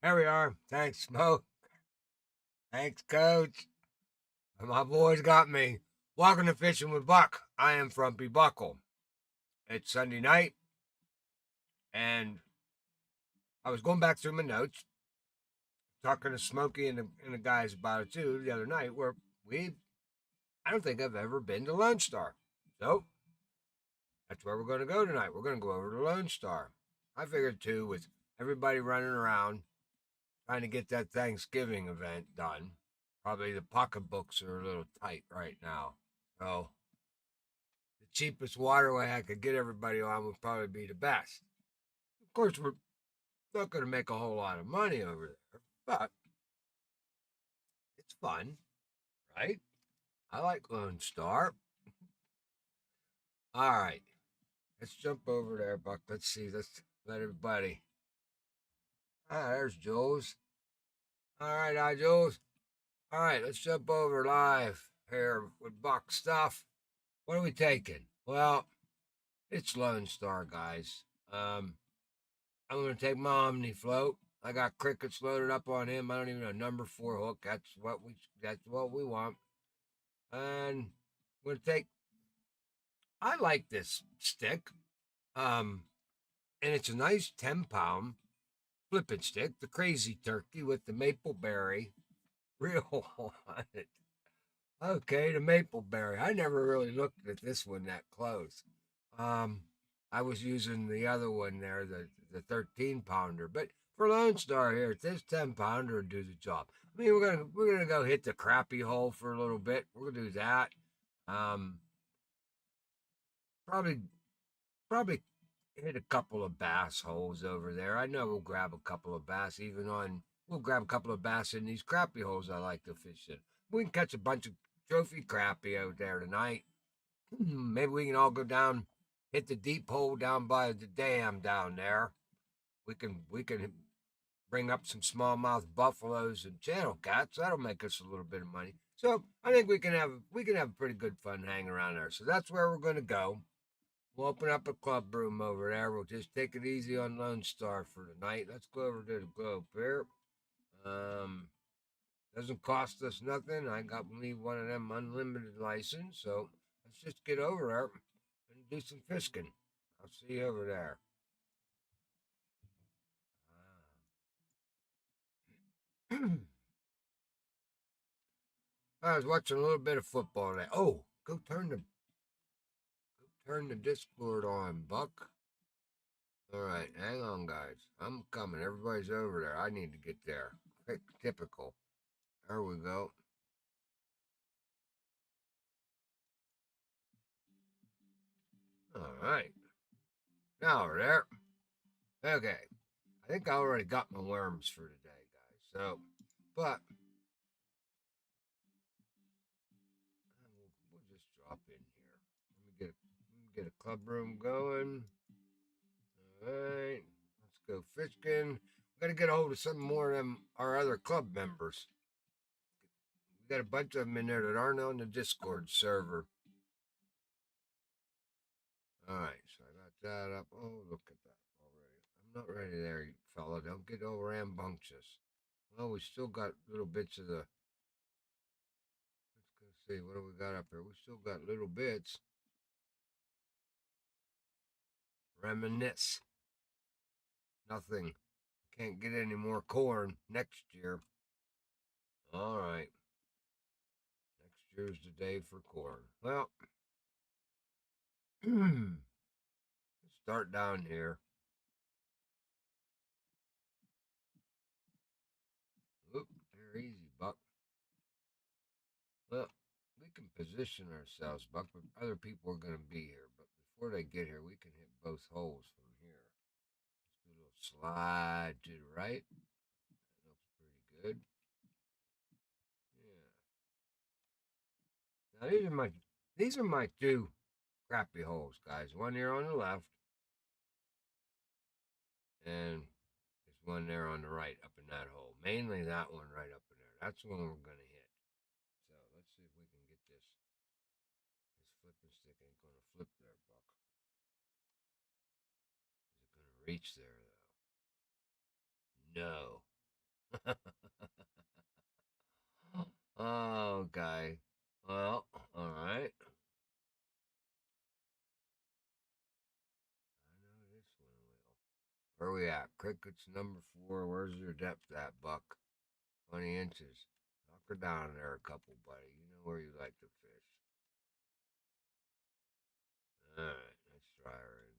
There we are. Thanks, Smoke. Thanks, Coach. My boys got me. Welcome to Fishing with Buck. I am Frumpy Buckle. It's Sunday night, and I was going back through my notes, talking to Smokey and the guys about it too the other night, where I don't think I've ever been to Lone Star. So that's where we're going to go tonight. We're going to go over to Lone Star. I figured too, with everybody running around trying to get that Thanksgiving event done, probably the pocketbooks are a little tight right now. So the cheapest waterway I could get everybody on would probably be the best. Of course, we're not going to make a whole lot of money over there, but it's fun, right? I like Lone Star. All right, let's jump over there, Buck. Let's see. Let's let everybody. There's Jules. All right, hi, Jules. All right, let's jump over live here with Buck stuff. What are we taking? Well, it's Lone Star, guys. I'm gonna take my Omni float. I got crickets loaded up on him. I don't even know number 4 hook. That's what we want. And we're gonna take. I like this stick. Um, and it's a nice 10 pound flipping stick. The crazy turkey with the maple berry real on it. Okay, the maple berry. I never really looked at this one that close. Um, I was using the other one there, the 13 pounder. But for Lone Star here, this 10 pounder will do the job. I mean, we're gonna go hit the crappie hole for a little bit. We're gonna do that. Um, probably probably hit a couple of bass holes over there. I know we'll grab a couple of bass even on. We'll grab a couple of bass in these crappie holes I like to fish in. We can catch a bunch of trophy crappie out there tonight. Maybe we can all go down, hit the deep hole down by the dam down there. We can bring up some smallmouth buffaloes and channel cats. That'll make us a little bit of money. So I think we can have pretty good fun hanging around there. So that's where we're gonna go. We'll open up a club room over there. We'll just take it easy on Lone Star for tonight. Let's go over to the Globe here. Um, doesn't cost us nothing. I got me one of them unlimited license, so let's just get over there and do some fishing. I'll see you over there. I was watching a little bit of football today. Oh, go turn the Discord on, Buck. All right, hang on, guys. I'm coming. Everybody's over there. I need to get there. Typical. There we go. All right. Now we're there. Okay. I think I already got my worms for today, guys. So, but we'll just drop in here. Let me get a club room going. All right. Let's go fishing. We gotta get a hold of some more of them, our other club members. We got a bunch of them in there that aren't on the Discord server. All right. So I got that up. Oh, look at that already. I'm not ready there, you fella. Don't get all rambunctious. Well, we still got little bits of the. Let's go see. What do we got up here? We still got little bits. Reminisce. Nothing. Can't get any more corn next year. All right. Next year's the day for corn. Well, let's start down here. Oop, there, easy, Buck. Well, we can position ourselves, Buck, but other people are going to be here. But before they get here, we can hit both holes from here. Let's do a little slide to the right. That looks pretty good. Yeah. Now these are my two crappy holes, guys. One here on the left, and there's one there on the right up in that hole. Mainly that one right up in there. That's the one we're gonna hit. So let's see if we can get this. This flipping stick ain't gonna flip there, Buck. Is it gonna reach there though? No. Okay. Well, all right. I know this one will. Where we at? Cricket's number 4. Where's your depth at, Buck? 20 inches. Knock her down there a couple, buddy. You know where you like to fish. All right. Let's try her in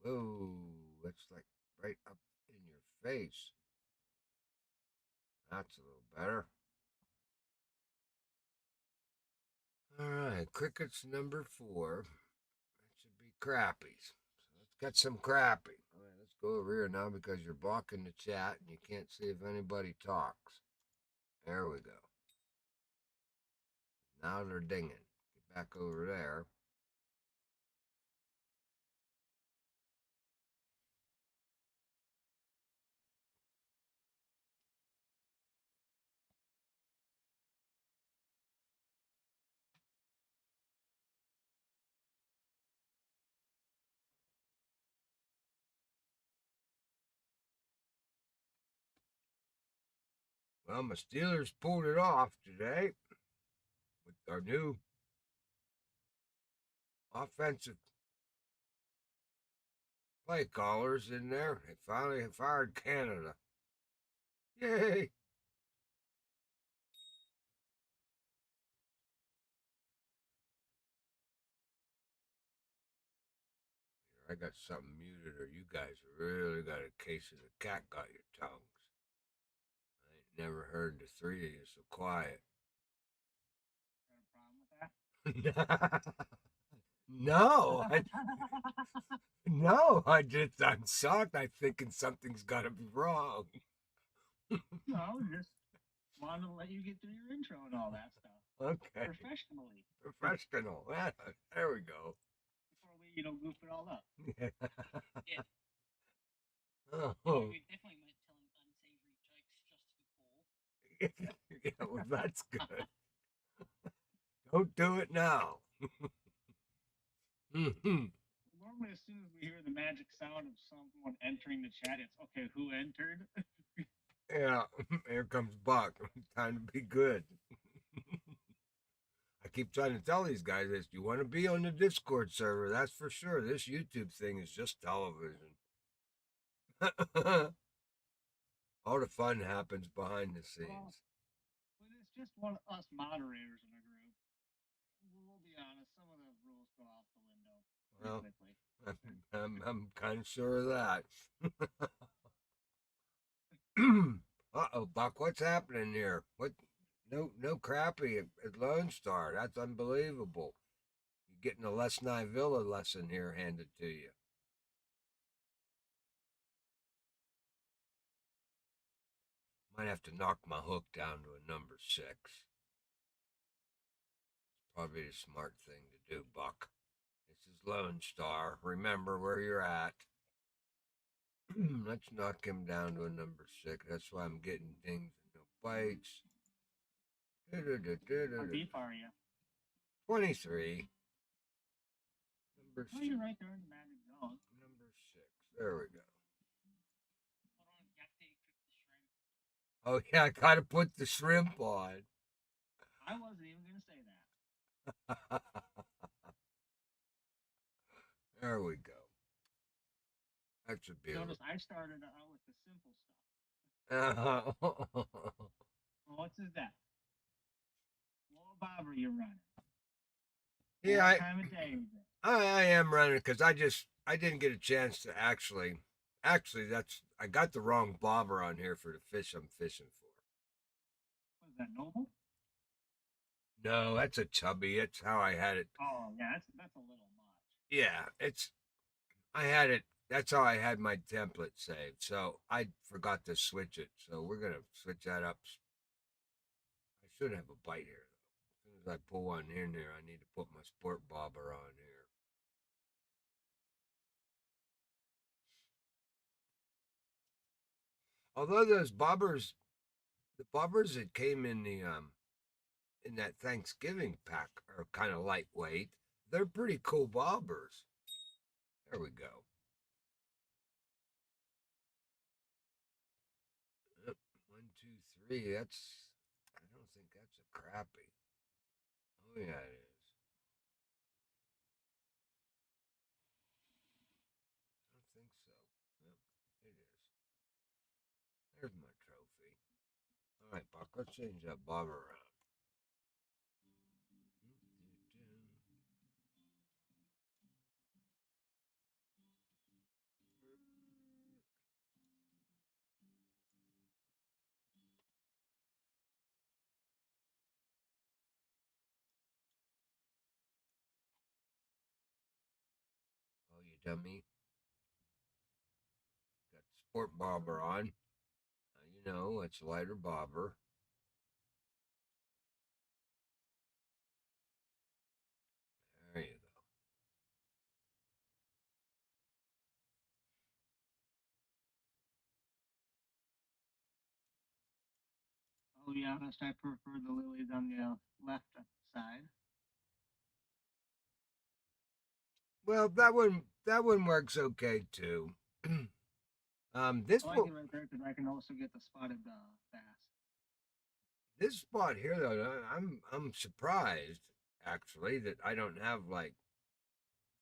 there. Whoa. That's like right up in your face. That's a little better. All right. Cricket's number 4. That should be crappies. So let's get some crappie. All right. Let's go over here now because you're blocking the chat and you can't see if anybody talks. There we go. Now they're dinging. Get back over there. Well, my Steelers pulled it off today with our new offensive play callers in there. They finally fired Canada. Yay! I got something muted, or you guys really got a case of the cat got your tongues. I ain't never heard the three of you so quiet. Got a problem with that? No, no, I'm shocked. I'm thinking something's got to be wrong. No, just wanted to let you get through your intro and all that stuff. Okay. Professionally. Professional. Yeah, there we go. Before we, goof it all up. Yeah. Yeah. Oh. We definitely went telling unsavory jokes just to be cool. Yeah, well, that's good. Don't do it now. Mm-hmm. Normally, as soon as we hear the magic sound of someone entering the chat, it's okay, who entered? Yeah, here comes Buck. Time to be good. I keep trying to tell these guys this. You want to be on the Discord server, that's for sure. This YouTube thing is just television. All the fun happens behind the scenes. But it's just one of us moderators in a group. We'll be honest, some of the rules go out the window pretty quickly. I'm kind of sure of that. Uh-oh, Buck, what's happening here? What? No crappie at Lone Star. That's unbelievable. You're getting a Les Villa lesson here handed to you. Might have to knock my hook down to a number 6. Probably the smart thing to do, Buck. This is Lone Star. Remember where you're at. Let's knock him down to a number 6. That's why I'm getting things and no bites. How deep are you? 23. Number Oh, you're right there in the magic zone. Number 6. There we go. Hold on, you have to equip the shrimp. Oh, yeah, I gotta put the shrimp on. I wasn't even going to say that. There we go. That should be Notice I started out with the simple stuff. Well, what's his depth? What bobber you running? Yeah, what time of day is it? I am running because I didn't get a chance to actually I got the wrong bobber on here for the fish I'm fishing for. Was that Noble? No, that's a chubby. It's how I had it. Oh yeah, that's a little much. Yeah, I had it. That's how I had my template saved. So I forgot to switch it. So we're gonna switch that up. I should have a bite here though. As soon as I pull one in there, I need to put my sport bobber on here. Although those bobbers, the bobbers that came in that Thanksgiving pack are kind of lightweight. They're pretty cool bobbers. There we go. Yep. 1, 2, 3. That's. I don't think that's a crappie. Oh yeah, it is. I don't think so. Yep, it is. There's my trophy. All right, Buck. Let's change that bobber around. Oh, you dummy. Got the sport bobber on. You know, it's a lighter bobber. There you go. I'll be honest, I prefer the lilies on the left side. Well, that one works okay too. This I like one, it right there because I can also get the spotted bass. this spot here though, I'm surprised actually that I don't have like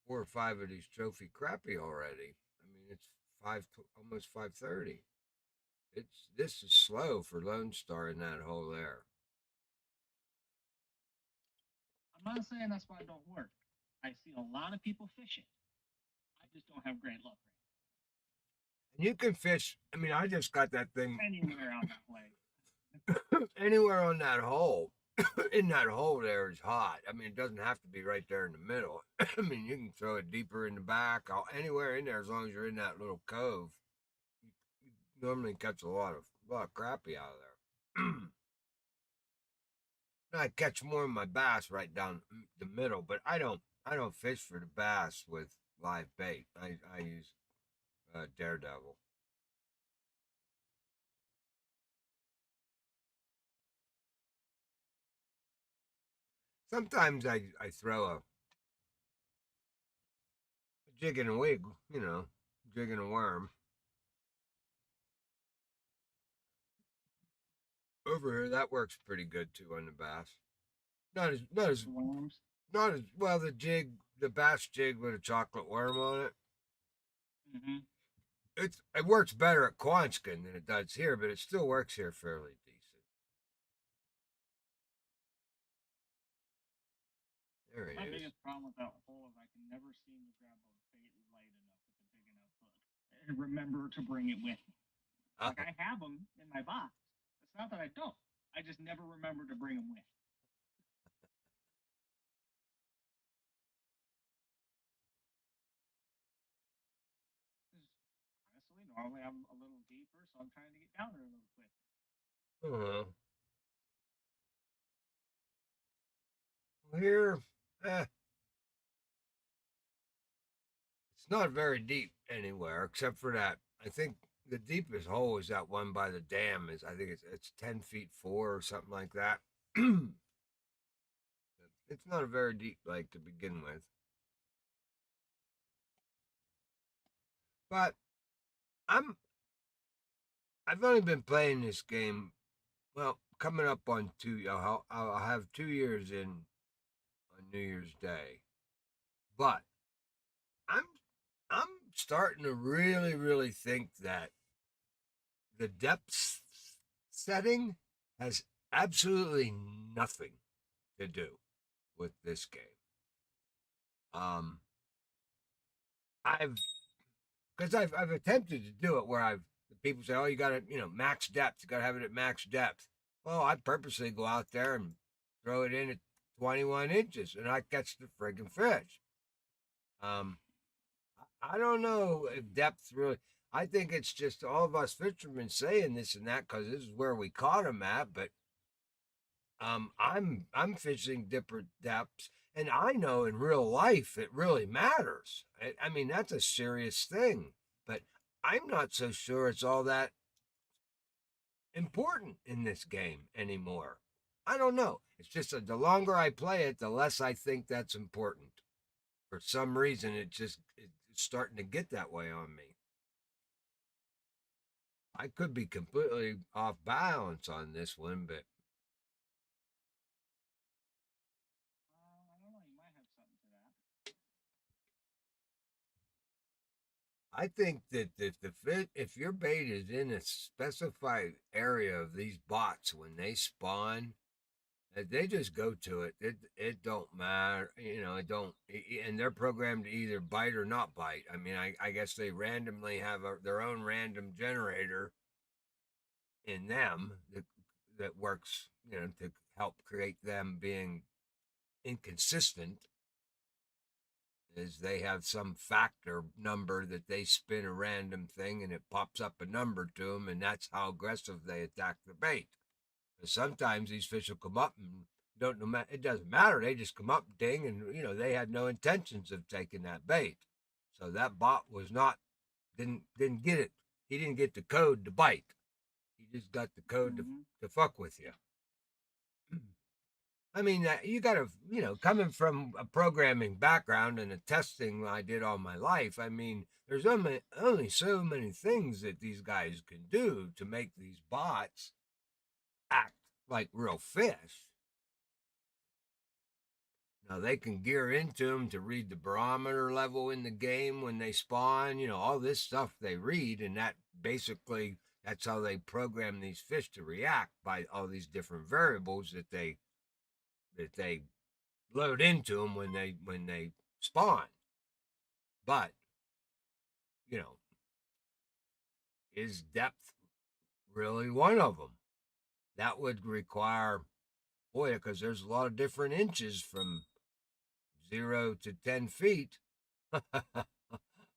4 or 5 of these trophy crappie already. I mean, it's almost 5:30. This is slow for Lone Star in that hole there. I'm not saying that's why it don't work. I see a lot of people fishing. I just don't have great luck And you can fish. I mean, I just got that thing anywhere out that way. anywhere on that hole. In that hole there is hot. I mean, it doesn't have to be right there in the middle. I mean, you can throw it deeper in the back, anywhere in there as long as you're in that little cove. You normally catch a lot of crappie out of there. I catch more of my bass right down the middle, but I don't fish for the bass with live bait. I use Daredevil. Sometimes I throw a jig and a wig, jig and a worm. Over here, that works pretty good too on the bass. Not as not as The worms. not as well. The bass jig with a chocolate worm on it. Mm-hmm. It works better at Quanskin than it does here, but it still works here fairly decent. There he My is. biggest problem with that hole is I can never seem to grab a bait light enough with a big enough hook and remember to bring it with me. Like I have them in my box. It's not that I don't. I just never remember to bring them with. Honestly, normally I'm a little deeper, so I'm trying to get down there a little quick. Uh, Here, eh, it's not very deep anywhere except for that. I think the deepest hole is that one by the dam. I think it's 10 feet 4 or something like that. It's not a very deep lake to begin with, but I'm I've only been playing this game. Well, coming up on two. I'll have 2 years in on New Year's Day, but I'm I'm starting to really really think that the depth setting has absolutely nothing to do with this game. Um, I've because I've attempted to do it where the people say, oh, you got to max depth, you got to have it at max depth. Well, I purposely go out there and throw it in at 21 inches, and I catch the friggin' fish. Um, I don't know if depth really. I think it's just all of us fishermen saying this and that because this is where we caught them at, but I'm fishing different depths, and I know in real life it really matters. I mean that's a serious thing, but I'm not so sure it's all that important in this game anymore. I don't know. It's just that the longer I play it, the less I think that's important. For some reason, it starting to get that way on me. I could be completely off balance on this one, but I don't know. You might have something to that. I think that if your bait is in a specified area of these bots when they spawn, they just go to it. It don't matter, It don't, and they're programmed to either bite or not bite. I mean, I guess they randomly have their own random generator in them that works, to help create them being inconsistent. Is they have some factor number that they spin a random thing and it pops up a number to them, and that's how aggressive they attack the bait. Sometimes these fish will come up and don't know. It doesn't matter. They just come up, ding, and they had no intentions of taking that bait. So that bot was not didn't get it. He didn't get the code to bite. He just got the code to fuck with you. I mean, you got to, coming from a programming background and a testing I did all my life. I mean, there's only so many things that these guys can do to make these bots act like real fish. Now they can gear into them to read the barometer level in the game when they spawn, all this stuff they read, and that basically that's how they program these fish to react by all these different variables that they load into them when they spawn. But, you know, is depth really one of them? That would require, boy, because there's a lot of different inches from 0 to 10 feet. I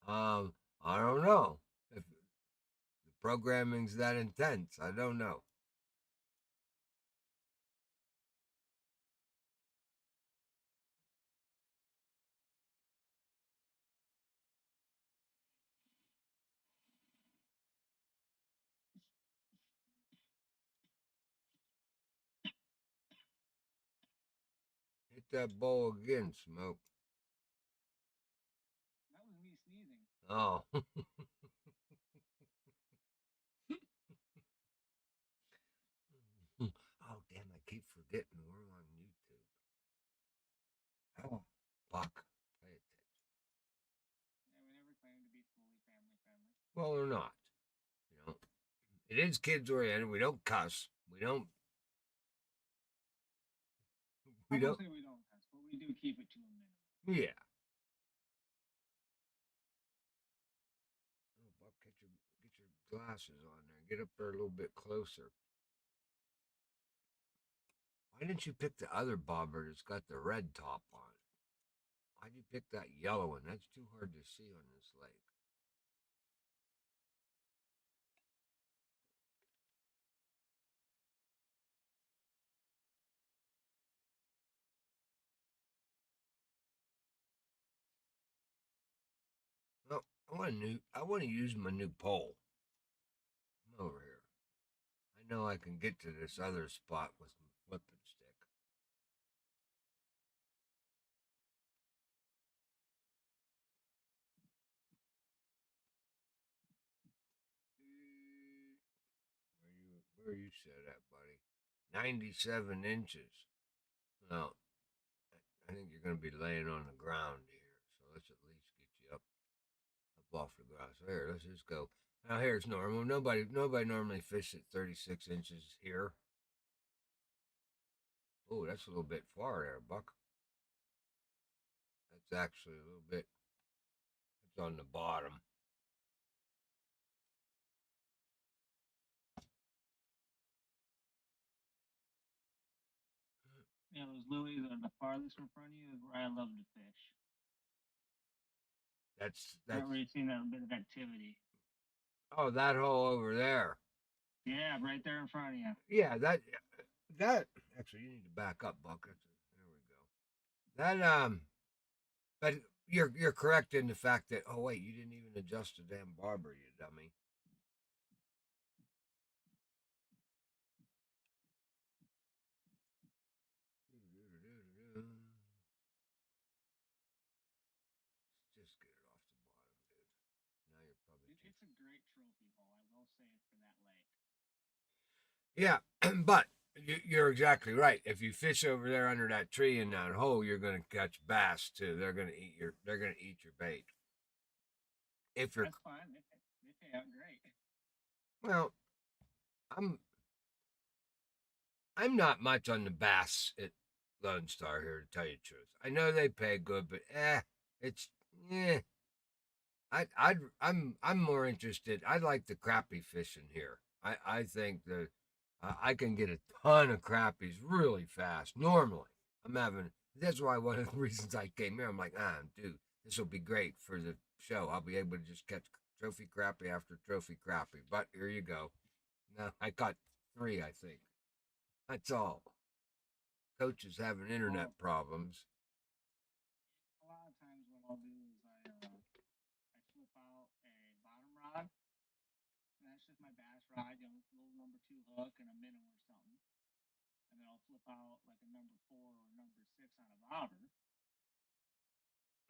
don't know if the programming's that intense. I don't know. Hit that bowl again, Smoke. That was me sneezing. Oh. Oh, damn, I keep forgetting we're on YouTube. Oh, fuck. Pay attention. Yeah, we never claimed to be fully family friendly. Well, we're not. It is kids oriented. We don't cuss. We don't. We I will don't. say we don't cuss, but we do keep it to a minimum. Yeah. Oh, Buck, get your glasses on there. Get up there a little bit closer. Why didn't you pick the other bobber that's got the red top on it? Why'd you pick that yellow one? That's too hard to see on this lake. No, I want to use my new pole. I'm over here. I know I can get to this other spot with my flipping stick. Where you set at, buddy? 97 inches. Well, I think you're going to be laying on the ground here, so let's at least get you up off the ground. So here, let's just go. Now here's normal. Nobody normally fishes at 36 inches here. Oh, that's a little bit far there, Buck. That's actually a little bit. It's on the bottom. Yeah, those lilies that are the farthest in front of you is where I love to fish. That's Not really seeing that bit of activity. Oh, that hole over there. Yeah, right there in front of you. Yeah, that actually you need to back up, Buck. There we go. But you're correct in the fact that, oh wait, you didn't even adjust the damn barber, you dummy. Just get it off the bottom it's a great trophy hole. I will say it for that lake. Yeah, but you're exactly right. If you fish over there under that tree in that hole, you're going to catch bass too. They're going to eat your bait. If you're That's fine. They pay out great. well, I'm I'm not much on the bass at Lone Star here to tell you the truth. I know they pay good, but it's eh. I'm more interested. I like the crappie fishing here. I think that I can get a ton of crappies really fast. Normally, I'm having. That's why one of the reasons I came here. I'm like, dude, this will be great for the show. I'll be able to just catch trophy crappie after trophy crappie. But here you go. Now I caught three. I think that's all. Coach is having Well, internet problems. a lot of times what I'll do is I flip out a bottom rod, and that's just my bass rod, little number two hook and a minnow or something, and then I'll flip out like a number four or number six on a bobber,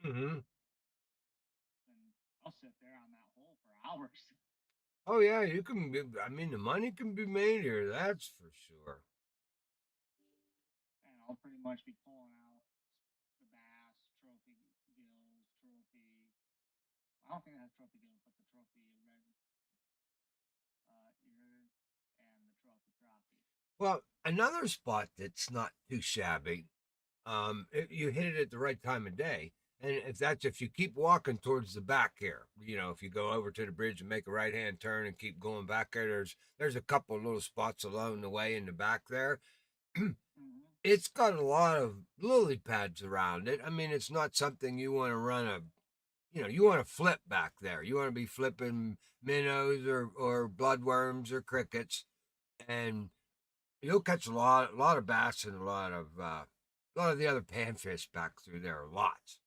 Mm-hmm. and I'll sit there on that hole for hours. Oh yeah, you can. I mean, the money can be made here. That's for sure. And I'll pretty much be pulling out the bass, trophy gills, trophy. I don't think it has trophy gills, but the trophy red ear and the trophy crappie. Well, another spot that's not too shabby. You hit it at the right time of day, and if you keep walking towards the back here, if you go over to the bridge and make a right hand turn and keep going back there, there's a couple little spots along the way in the back there. Mm-hmm. It's got a lot of lily pads around it. I mean, it's not something you want to run a you want to flip back there. You want to be flipping minnows or bloodworms or crickets, and you'll catch a lot of bass and a lot of the other panfish back through there. Lots.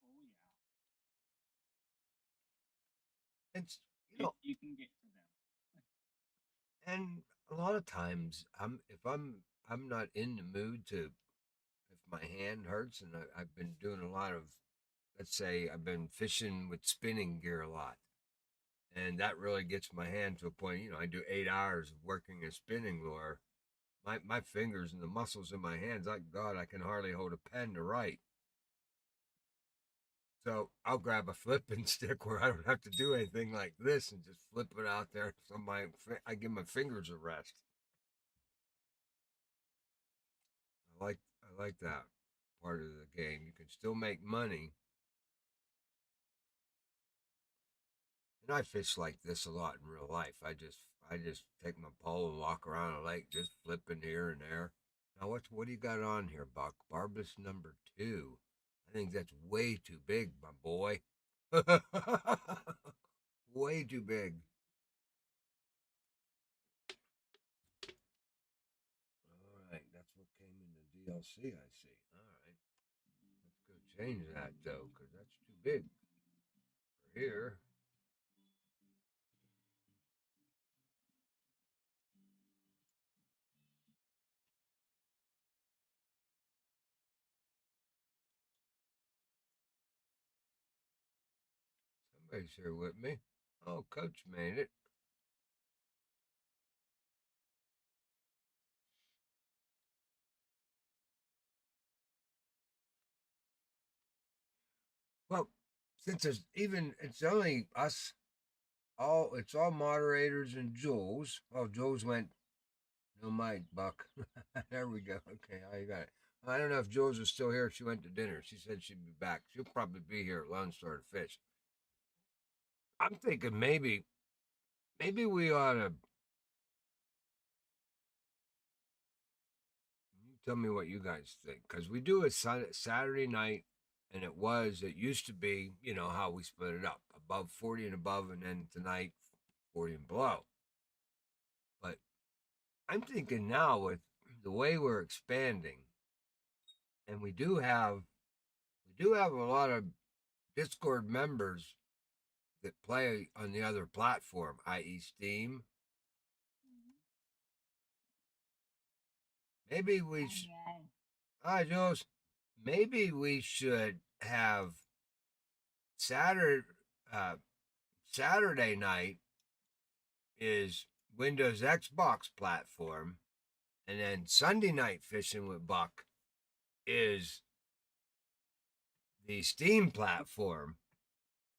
Oh yeah, It's you, you can get to them. and a lot of times I'm not in the mood to if my hand hurts and I've been doing a lot of let's say I've been fishing with spinning gear a lot. And that really gets my hand to a point. I do 8 hours of working a spinning lure. My fingers and the muscles in my hands, like God, I can hardly hold a pen to write. So I'll grab a flipping stick where I don't have to do anything like this and just flip it out there. So I give my fingers a rest. I like that part of the game. You can still make money. And I fish like this a lot in real life. I just take my pole and walk around a lake, just flipping here and there. Now what do you got on here, Buck? Barbus number 2. I think that's way too big, my boy. Way too big. All right, that's what came in the DLC. I see. All right, let's go change that though, because that's too big for here. Somebody's here with me. Oh, Coach made it. Well, since it's only us it's all moderators and Jules. Oh, Jules went no mic, Buck. There we go. Okay, I got it. I don't know if Jules is still here. She went to dinner. She said she'd be back. She'll probably be here at Lone Star to fish. I'm thinking maybe we ought to tell me what you guys think because we do a Saturday night, and it used to be how we split it up above 40 and above, and then tonight 40 and below. But I'm thinking now with the way we're expanding, and we do have a lot of Discord members that play on the other platform, i.e., Steam. Mm-hmm. Maybe we should. Hi, Jules. Maybe we should have Saturday, uh, Saturday night is Windows Xbox platform, and then Sunday night fishing with Buck is the Steam platform.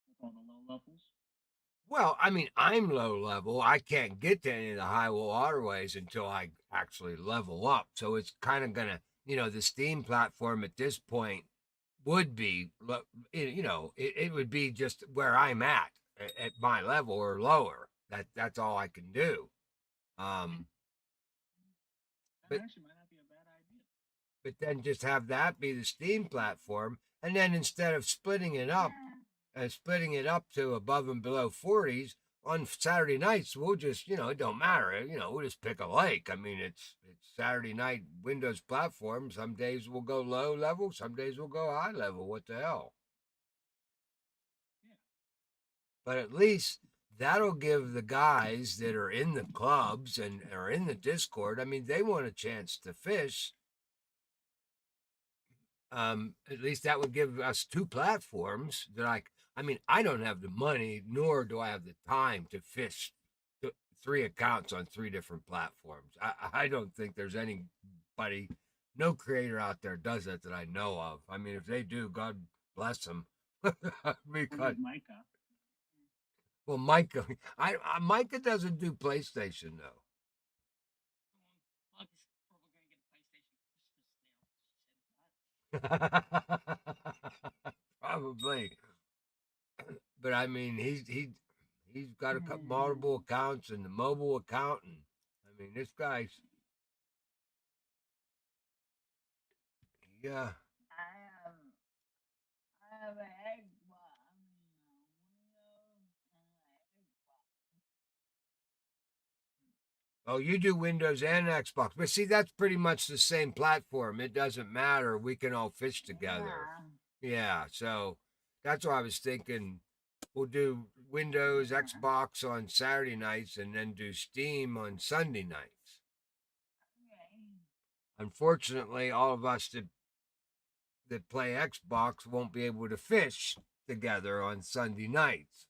With all the low levels. Well, I mean, I'm low level. I can't get to any of the high waterways until I actually level up. So it's kind of gonna, the Steam platform at this point would be, it would be just where I'm at my level or lower. That's all I can do. Um, That but actually might not be a bad idea. but then just have that be the Steam platform, and then instead of splitting it up to above and below 40s on Saturday nights, we'll just, it don't matter, we'll just pick a lake. I mean, it's Saturday night Windows platform. Some days we'll go low level, some days we'll go high level. What the hell? Yeah. But at least that'll give the guys that are in the clubs and are in the Discord, I mean, they want a chance to fish. At least that would give us two platforms that I mean, I don't have the money, nor do I have the time to fish three accounts on three different platforms. I don't think there's anybody, no creator out there does that I know of. I mean, if they do, God bless them. Because Micah. well, Micah, Micah doesn't do PlayStation though. Buck's probably gonna get a PlayStation Christmas now. Probably, but I mean, he's got a couple multiple accounts and the mobile account, and I mean, this guy's yeah. I have an Xbox. Oh, you do Windows and Xbox, but see, that's pretty much the same platform. It doesn't matter. We can all fish together. Yeah, so that's why I was thinking we'll do Windows, Xbox on Saturday nights, and then do Steam on Sunday nights. Unfortunately, all of us that play Xbox won't be able to fish together on Sunday nights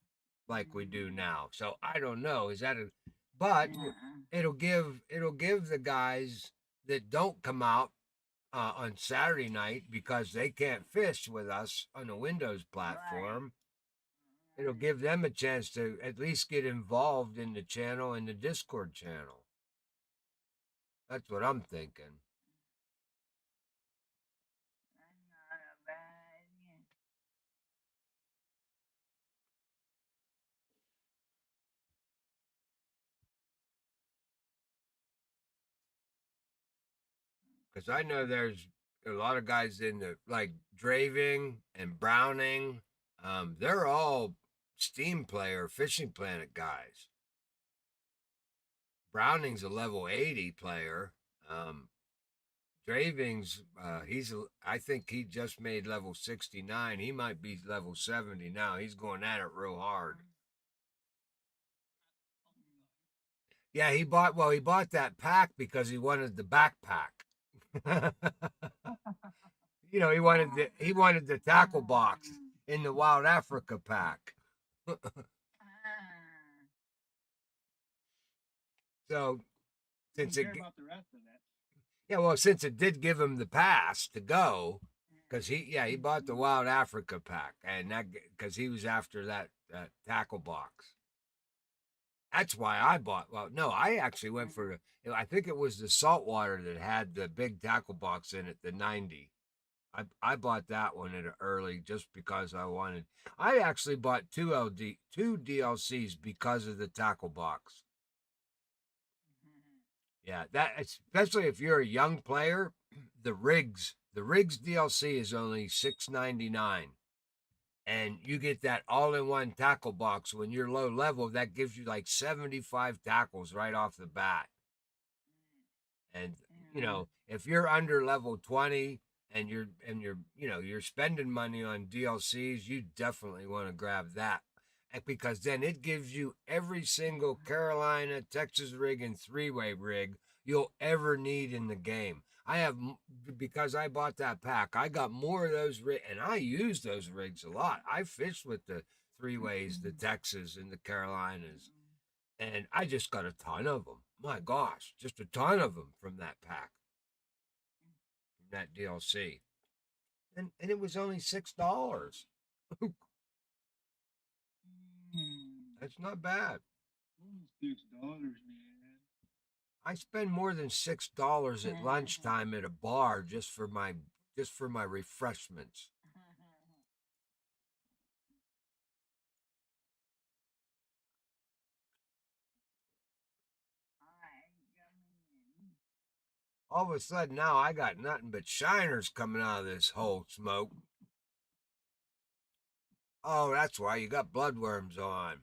like we do now. So I don't know. Is that a but it'll give the guys that don't come out on Saturday night because they can't fish with us on the Windows platform. It'll give them a chance to at least get involved in the channel and the Discord channel. That's what I'm thinking. Because I know there's a lot of guys in the like Draving and Browning. They're all Steam player, Fishing Planet guys. Browning's a level 80 player. Draving's I think he just made level 69. He might be level 70 now. He's going at it real hard. Yeah, he bought that pack because he wanted the backpack. He wanted the tackle box in the Wild Africa pack. So since it about the rest of it. yeah, well, since it did give him the pass to go, because he bought the Wild Africa pack, and that because he was after that tackle box. That's why I bought. Well, no, I actually went for I think it was the saltwater that had the big tackle box in it, the 90. I bought that one at early just because I wanted. I actually bought two DLCs because of the tackle box. Yeah, that especially if you're a young player, the rigs DLC is only $6.99, and you get that all-in-one tackle box when you're low level. That gives you like 75 tackles right off the bat. And if you're under level 20 and you're spending money on DLCs, you definitely want to grab that because then it gives you every single Carolina, Texas rig, and three-way rig you'll ever need in the game. I have, because I bought that pack, I got more of those rigs, and I use those rigs a lot. I fished with the 3-ways, the Texas and the Carolinas. And I just got a ton of them. My gosh, just a ton of them from that pack, from that DLC. And it was only $6. That's not bad. $6, man. I spend more than $6 at lunchtime at a bar just for my refreshments. All of a sudden now I got nothing but shiners coming out of this whole smoke. Oh, that's why you got bloodworms on,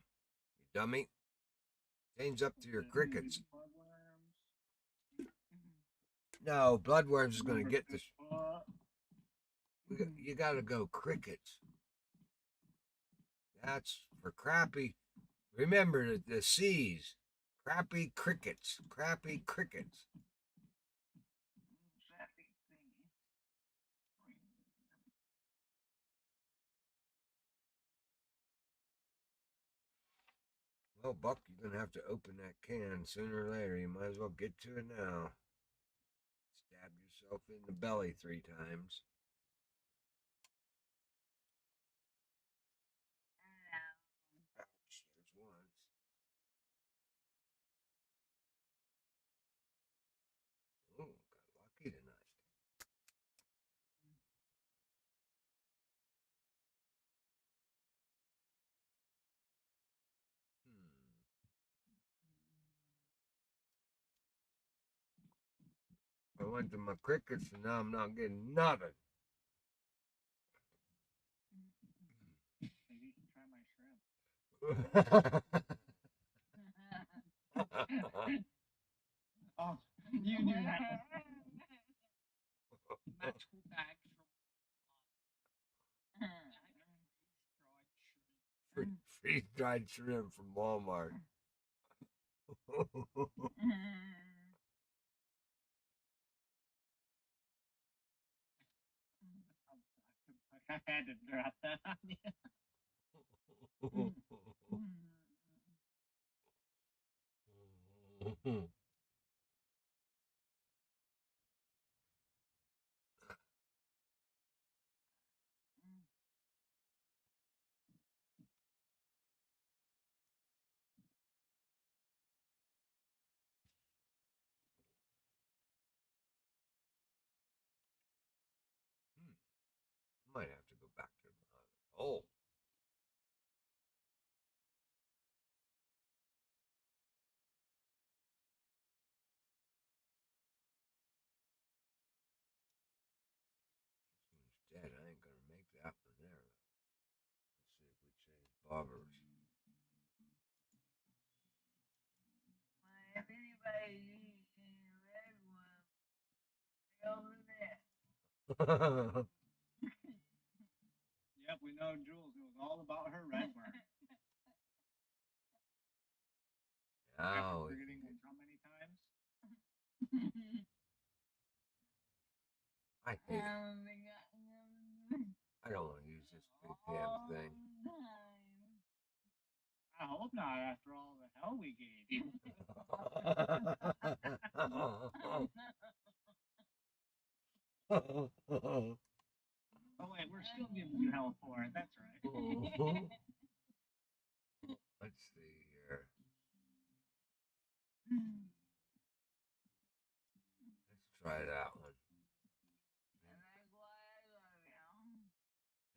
you dummy. Change up to your crickets. No, bloodworms is going to get this. You got to go crickets. That's for crappie. Remember the C's. Crappie crickets. Crappie crickets. Well, Buck, you're going to have to open that can sooner or later. You might as well get to it now. Stab yourself in the belly 3 times. Ouch, there's once. Oh, got lucky tonight. I went to my crickets and now I'm not getting nothing. Maybe you can try my shrimp. Oh, you knew that. That's who back from Freeze-dried shrimp from Walmart. I had to drop that on you. Might have to go back to my other hole. This one's dead. I ain't gonna make that one there. Let's see if we change bobbers. Yep, we know Jules knows all about her red worm. Now we Forgetting can get. how many times? I hate it. I don't want to use this big damn thing. I hope not after all the hell we gave you. Oh wait, we're still giving you hell for it. That's right. Let's see here. Let's try that one.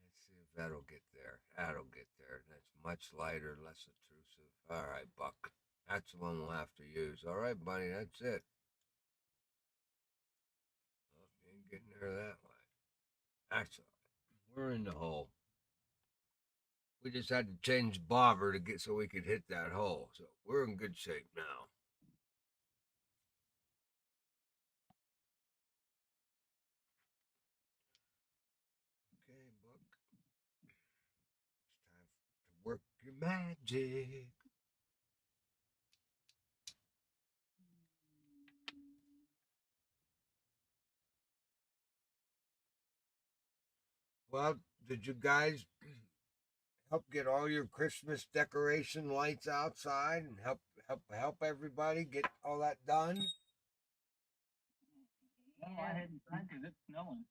Let's see if that'll get there. That'll get there. That's much lighter, less intrusive. All right, Buck. That's the one we'll have to use. All right, buddy. That's it. Oh, you ain't getting there that way. That's all right. We're in the hole. We just had to change bobber to get so we could hit that hole. So we're in good shape now. Okay, Buck. It's time to work your magic. Well, did you guys help get all your Christmas decoration lights outside and help everybody get all that done? No, I hadn't time because it's snowing.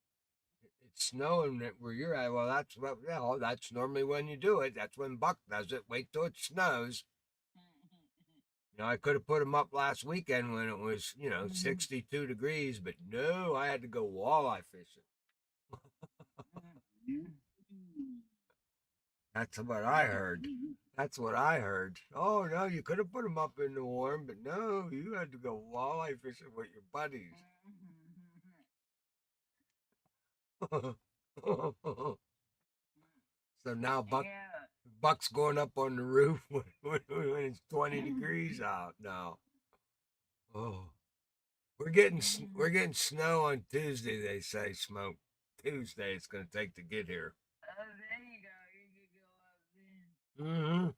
It's snowing where you're at. Well, that's what. Yeah, that's normally when you do it. That's when Buck does it. Wait till it snows. I could have put them up last weekend when it was 62 degrees, but no, I had to go walleye fishing. That's what I heard. That's what I heard. Oh no, you could have put them up in the warm, but no, you had to go walleye fishing with your buddies. So now Buck's going up on the roof when it's 20 degrees out now. Oh, we're getting snow on Tuesday. They say Smoke Tuesday. It's going to take to get here. Oh, there you go. You can go up Mm-hmm.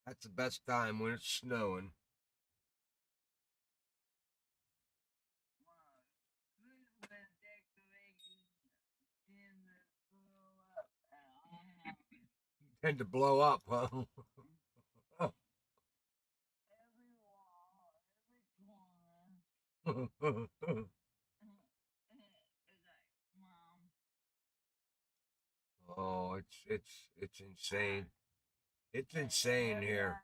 That's the best time when it's snowing. Tend to blow up, huh? Oh, it's insane. It's insane here.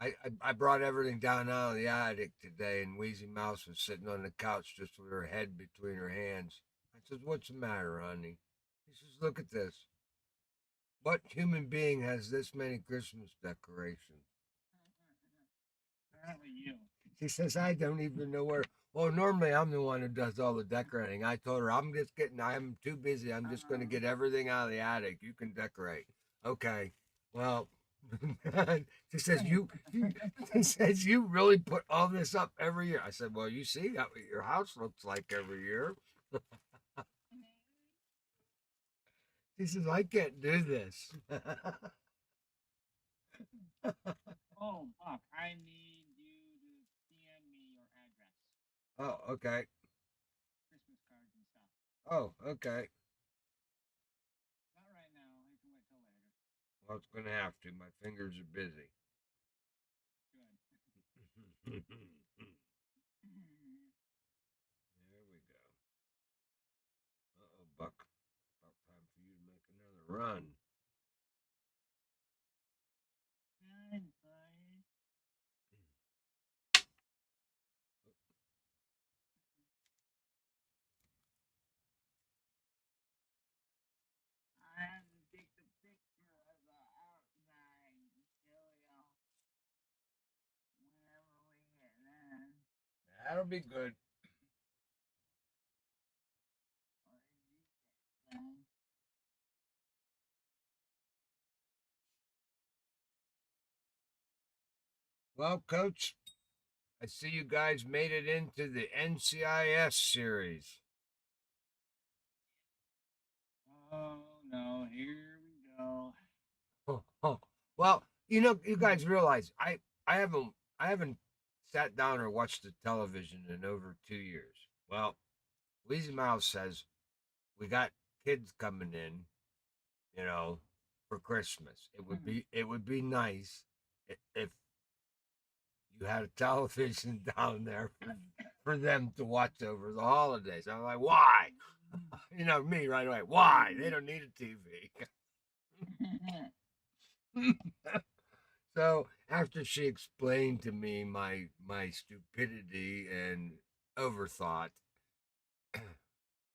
I brought everything down out of the attic today, and Wheezy Mouse was sitting on the couch just with her head between her hands. I said, "What's the matter, honey?" He says, "Look at this. What human being has this many Christmas decorations?" Apparently you. She says, "I don't even know where." Well, normally I'm the one who does all the decorating. I told her I'm too busy. I'm just going to get everything out of the attic. You can decorate. Okay. Well, she says, she says, "You really put all this up every year." I said, "Well, you see what your house looks like every year." She says, "I can't do this." Oh, Buck, I need you to PM me your address. Oh, okay. Christmas cards and stuff. Oh, okay. Not right now. I can wait till later. Well, it's going to have to. My fingers are busy. Good. There we go. Uh-oh, Buck. About time for you to make another run. Good, boys. I have to take a picture of the outside and show y'all whenever we get done. That'll be good. Or is it done? Well, Coach, I see you guys made it into the NCIS series. Oh no, here we go. Well, you guys realize I haven't sat down or watched the television in over 2 years. Well, Wheezy Mouse says we got kids coming in, you know, for Christmas. It would be nice if you had a television down there for them to watch over the holidays. I'm like, why? Me right away. Why? They don't need a TV. So after she explained to me my stupidity and overthought,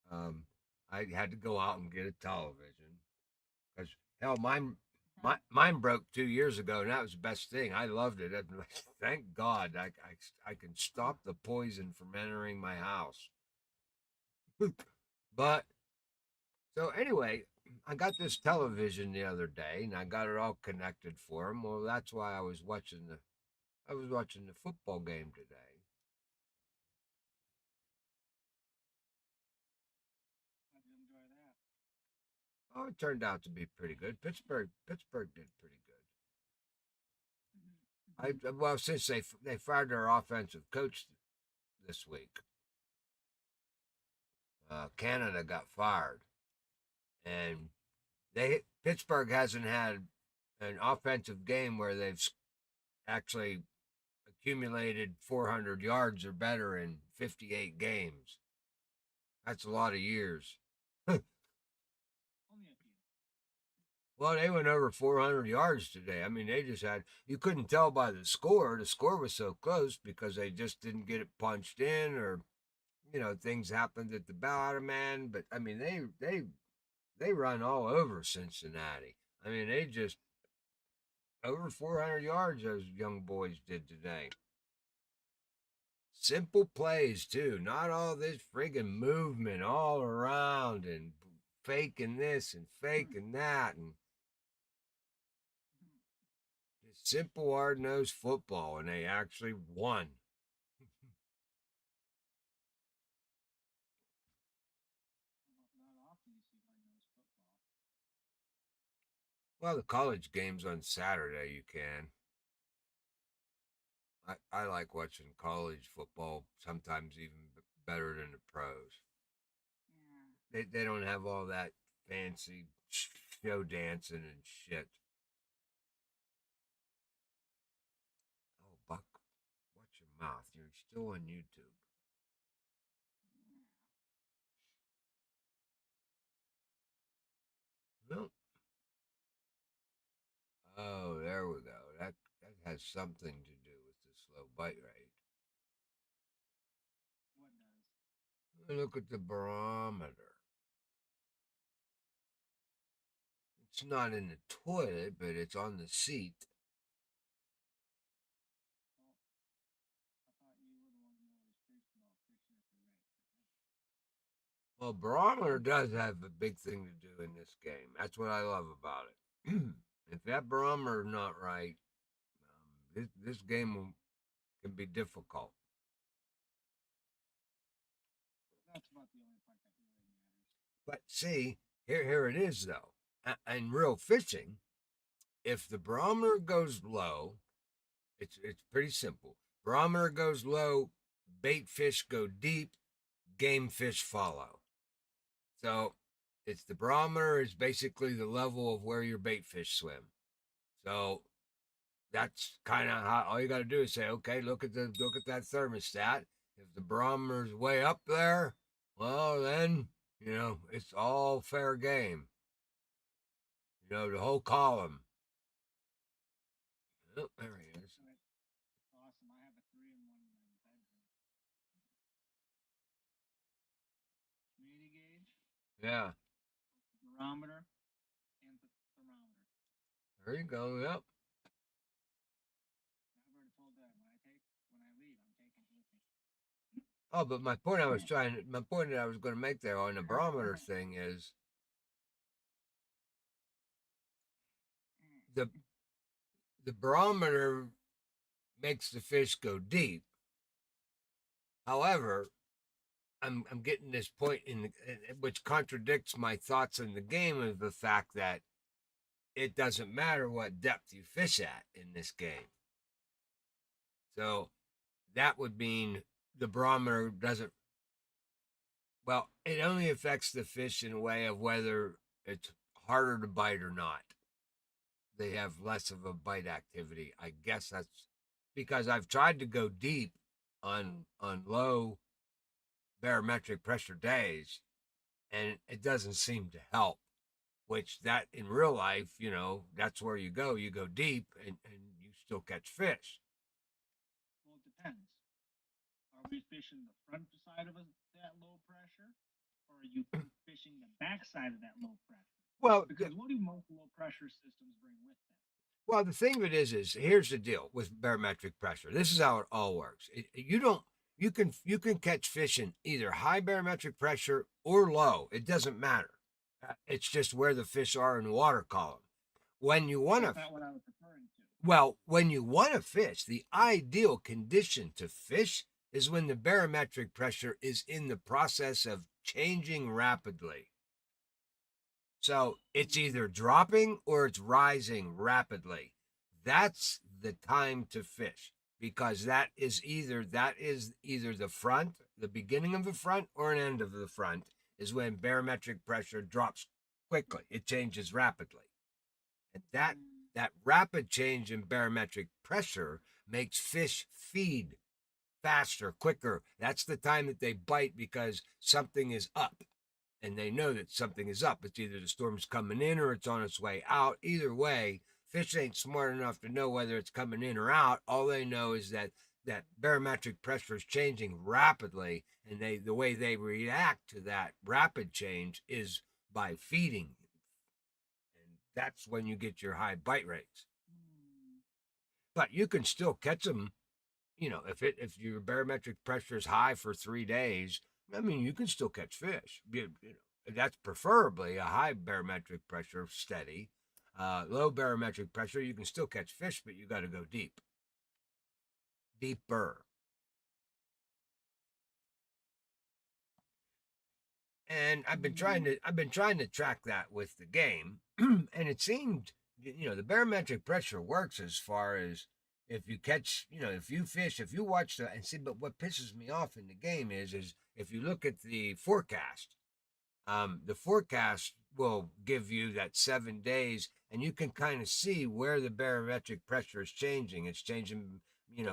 um, I had to go out and get a television because hell, mine broke 2 years ago, and that was the best thing. I loved it. Thank God I can stop the poison from entering my house. But so anyway, I got this television the other day, and I got it all connected for him. Well, that's why I was watching the football game today. How'd you enjoy that? Oh, it turned out to be pretty good. Pittsburgh did pretty good. Well, since they fired their offensive coach this week, Canada got fired, And Pittsburgh hasn't had an offensive game where they've actually accumulated 400 yards or better in 58 games. That's a lot of years. Only a few. Well, they went over 400 yards today. I mean, they just had, you couldn't tell by the score. The score was so close because they just didn't get it punched in, or, things happened at the bottom end. But I mean, they run all over Cincinnati. I mean, they just over 400 yards those young boys did today. Simple plays too, not all this friggin' movement all around and faking this and faking that, and just simple hard-nosed football, and they actually won. Not often you see hard-nosed football. Well, the college games on Saturday you can. I like watching college football sometimes even better than the pros. Yeah. They don't have all that fancy show dancing and shit. Oh, Buck, watch your mouth. You're still on YouTube. No. Oh, there we go. That has something to do with the slow bite rate. What does? Look at the barometer. It's not in the toilet, but it's on the seat. Well, I thought you were the one who always preached about fishing at the right time. Well, barometer does have a big thing to do in this game. That's what I love about it. If that barometer is not right, this game can be difficult. That's about the only part that really matters. But see, here it is though. In real fishing, if the barometer goes low, it's pretty simple. Barometer goes low, bait fish go deep, game fish follow. So it's the barometer is basically the level of where your bait fish swim. So that's kind of how all you got to do is say, okay, look at that thermostat. If the barometer's way up there, well then it's all fair game. The whole column. Oh, there he is. Awesome. I have a 3-in-1 in my bedroom. Humidity gauge, Yeah, barometer, and the thermometer. there you go. Yep. I've already told Dad when I leave, I'm taking it with me. Oh, but my point that I was going to make there on the barometer thing is the the barometer makes the fish go deep. However, I'm getting this point which contradicts my thoughts in the game of the fact that it doesn't matter what depth you fish at in this game. So that would mean the barometer doesn't. Well, it only affects the fish in a way of whether it's harder to bite or not. They have less of a bite activity. I guess that's because I've tried to go deep on low barometric pressure days, and it doesn't seem to help. Which that in real life, that's where you go. You go deep, and you still catch fish. Well, it depends. Are we fishing the front side of that low pressure, or are you fishing the back side of that low pressure? Well, Because what do most low pressure systems bring with them? well, the thing of it is here's the deal with barometric pressure. This is how it all works. You can catch fish in either high barometric pressure or low. It doesn't matter. It's just where the fish are in the water column. When you want to, That's not what I was referring to. well, when you want to fish, the ideal condition to fish is when the barometric pressure is in the process of changing rapidly. So it's either dropping or it's rising rapidly. That's the time to fish because that is either the front, the beginning of the front, or an end of the front is when barometric pressure drops quickly. It changes rapidly. And that rapid change in barometric pressure makes fish feed faster, quicker. That's the time that they bite because something is up. And they know that something is up. It's either the storm's coming in or it's on its way out. Either way, fish ain't smart enough to know whether it's coming in or out. All they know is that barometric pressure is changing rapidly, and the way they react to that rapid change is by feeding, and that's when you get your high bite rates. But you can still catch them. If your barometric pressure is high for 3 days, I mean, you can still catch fish. That's preferably a high barometric pressure, steady. Low barometric pressure, you can still catch fish, but you got to go deep, deeper. And I've been trying to track that with the game, and it seemed the barometric pressure works as far as if you catch, if you fish, if you watch the and see. But what pisses me off in the game is if you look at the forecast will give you that 7 days, and you can kind of see where the barometric pressure is changing. It's changing,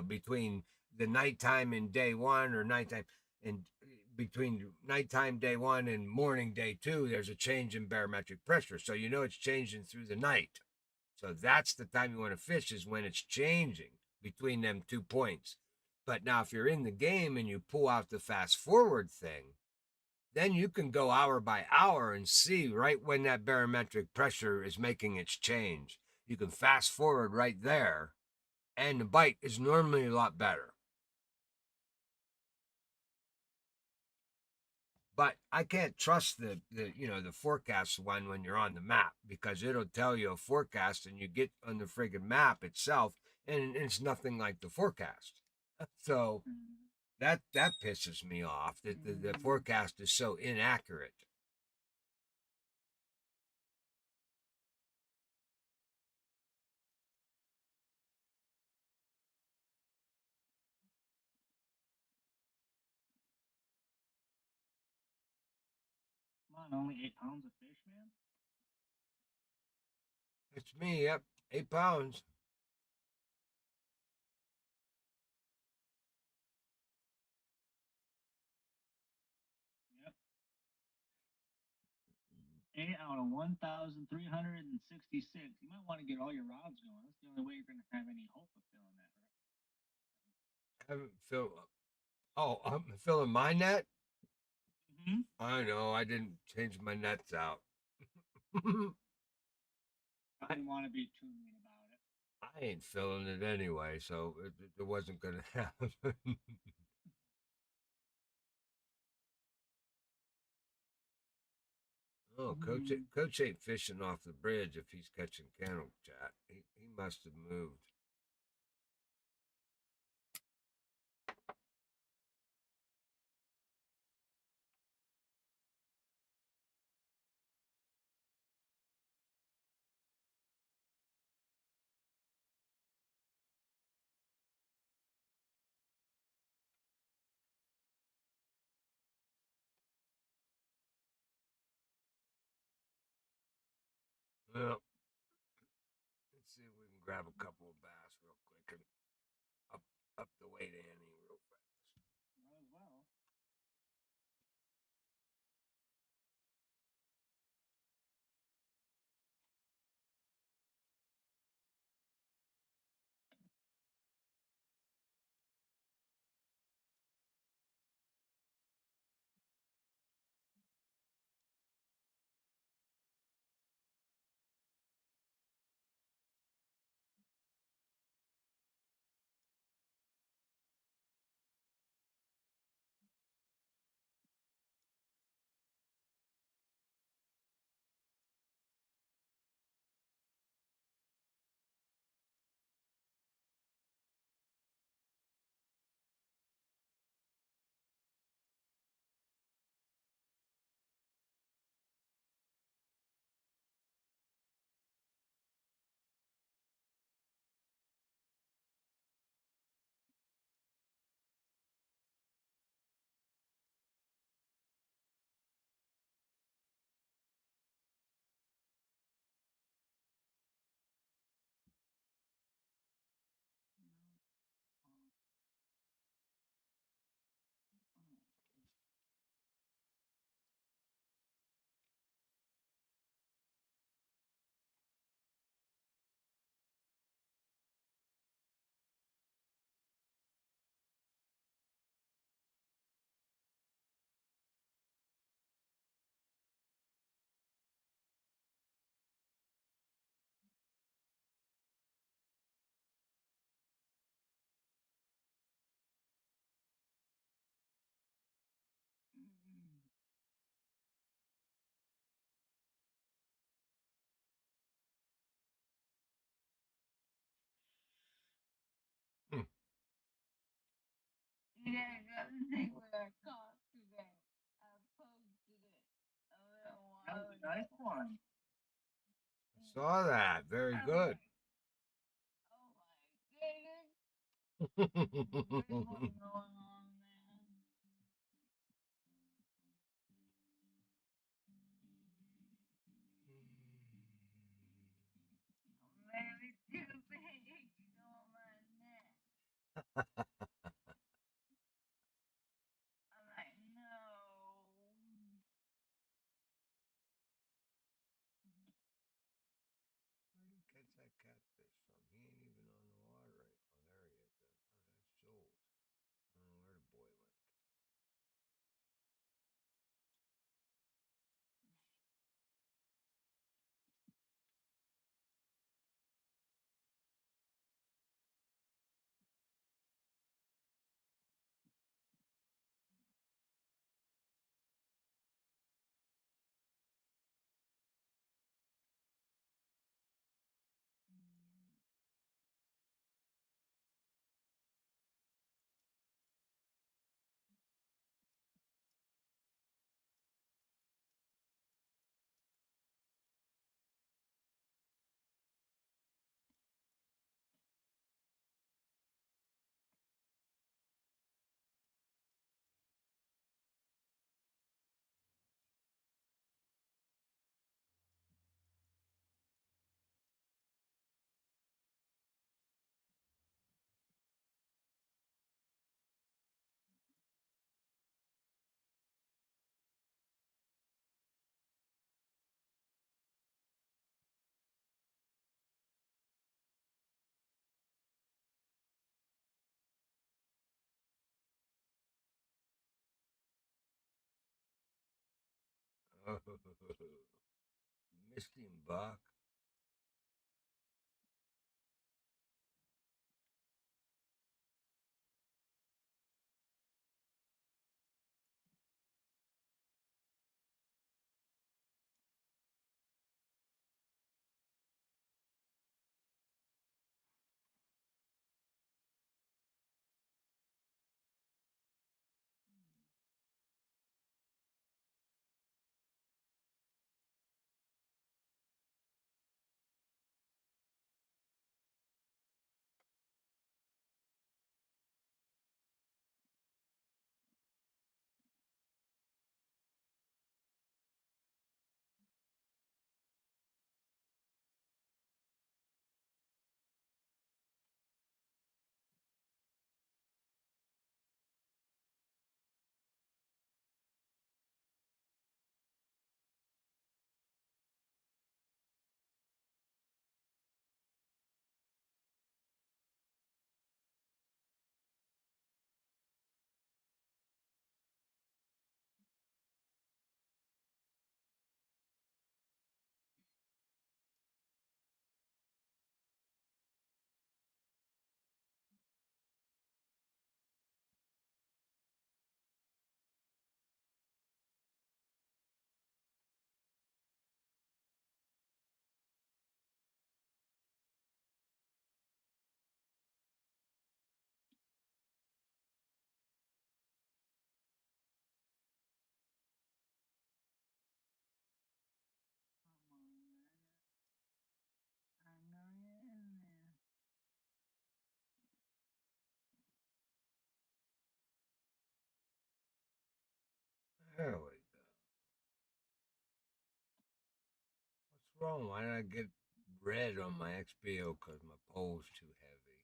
between the nighttime and day one, or nighttime and between nighttime day one and morning day two. There's a change in barometric pressure, so it's changing through the night. So that's the time you want to fish, is when it's changing between them 2 points. But now, if you're in the game and you pull out the fast forward thing, then you can go hour by hour and see right when that barometric pressure is making its change. You can fast forward right there, and the bite is normally a lot better. But I can't trust the forecast one when you're on the map, because it'll tell you a forecast and you get on the friggin' map itself and it's nothing like the forecast. So that pisses me off, that the forecast is so inaccurate. Come on, only 8 pounds of fish, man. It's me, yep, 8 pounds. Yep. 8 out of 1,366. You might want to get all your rods going. That's the only way you're going to have any hope of filling that, right? I haven't filled. Oh, I'm filling my net. Mm-hmm. I know. I didn't change my nets out. I I, didn't want to be too mean about it. I ain't filling it anyway, so it wasn't gonna happen. Oh, Coach ain't fishing off the bridge if he's catching cannel chat. He must have moved. Well, let's see if we can grab a couple of bass real quick and up up the way to Annie real fast. Might as well. That was a nice one. I saw that. Very good. Where did he catch that catfish from? He ain't even on the water right now. Oh, there he is. Oh, that's Joel's. I don't know where the boy went. Oh, missed him, Buck. There we go. What's wrong? Why did I get red on my XBO? Because my pole's too heavy.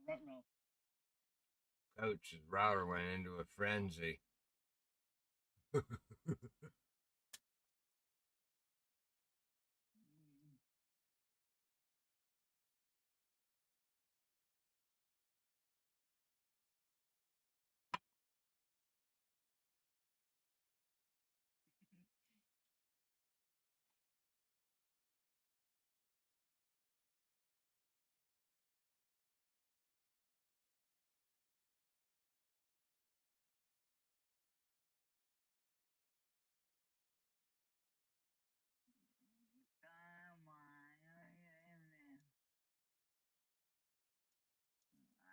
Ruh-roh. Coach's router went into a frenzy. Come on,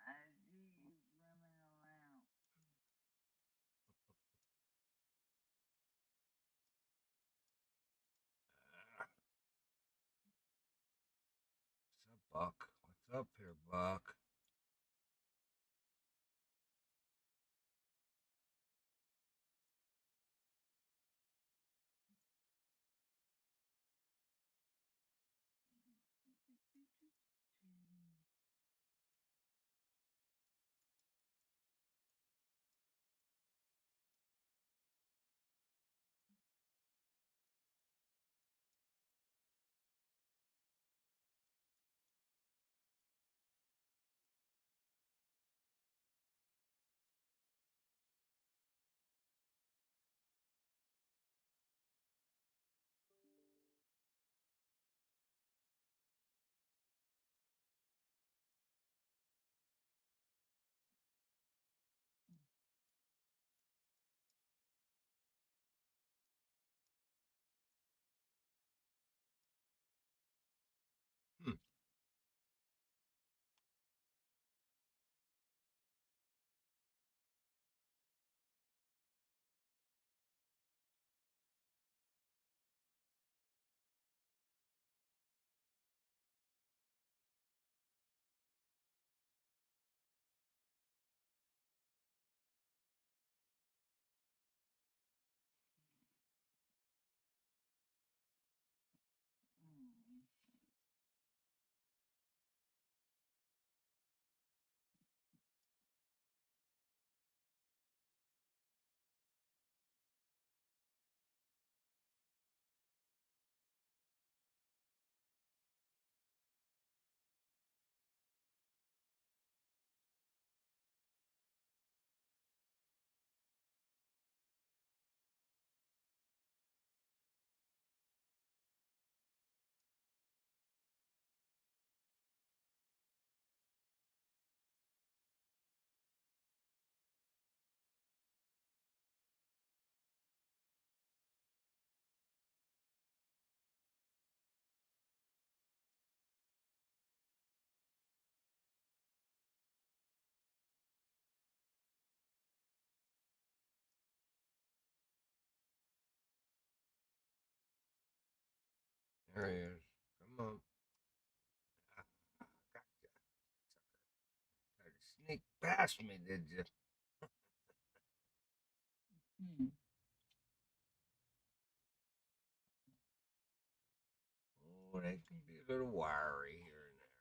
I see you running around. What's up, Buck? What's up here, Buck? Hmm. There he is. Come on. Gotcha. Tried to sneak past me, did you? Hmm. Oh, they can be a little wiry here and there.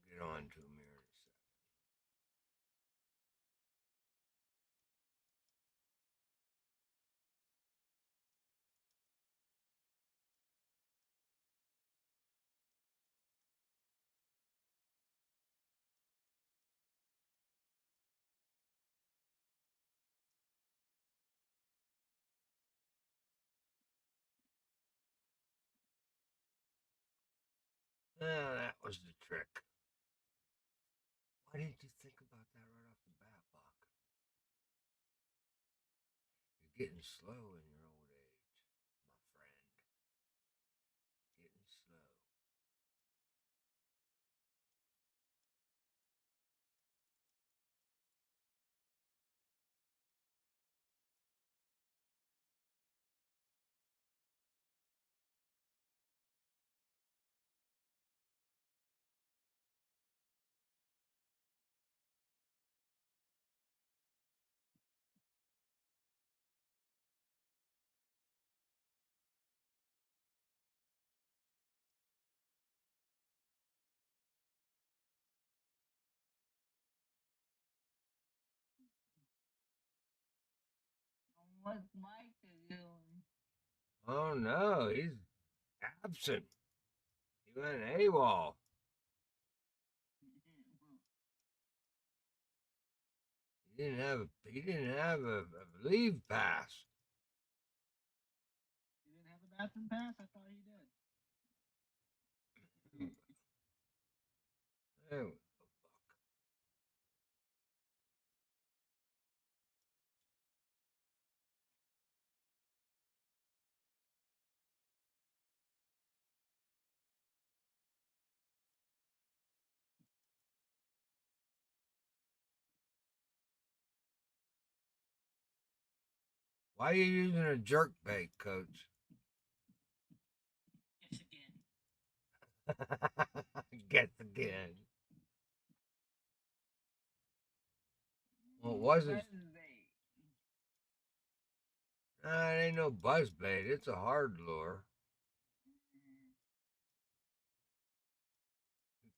Get on to them here in a second. Ah, that was the trick. Why didn't you think about that right off the bat, Buck? You're getting slow in your old age, my friend. Getting slow. What's Micah doing? Oh no, he's absent. He went AWOL. He didn't have a leave pass. He didn't have a bathroom pass? I thought he did. Oh, why are you using a jerk bait, coach? Guess again. Guess again. Well, it wasn't. Nah, it ain't no buzz bait. It's a hard lure.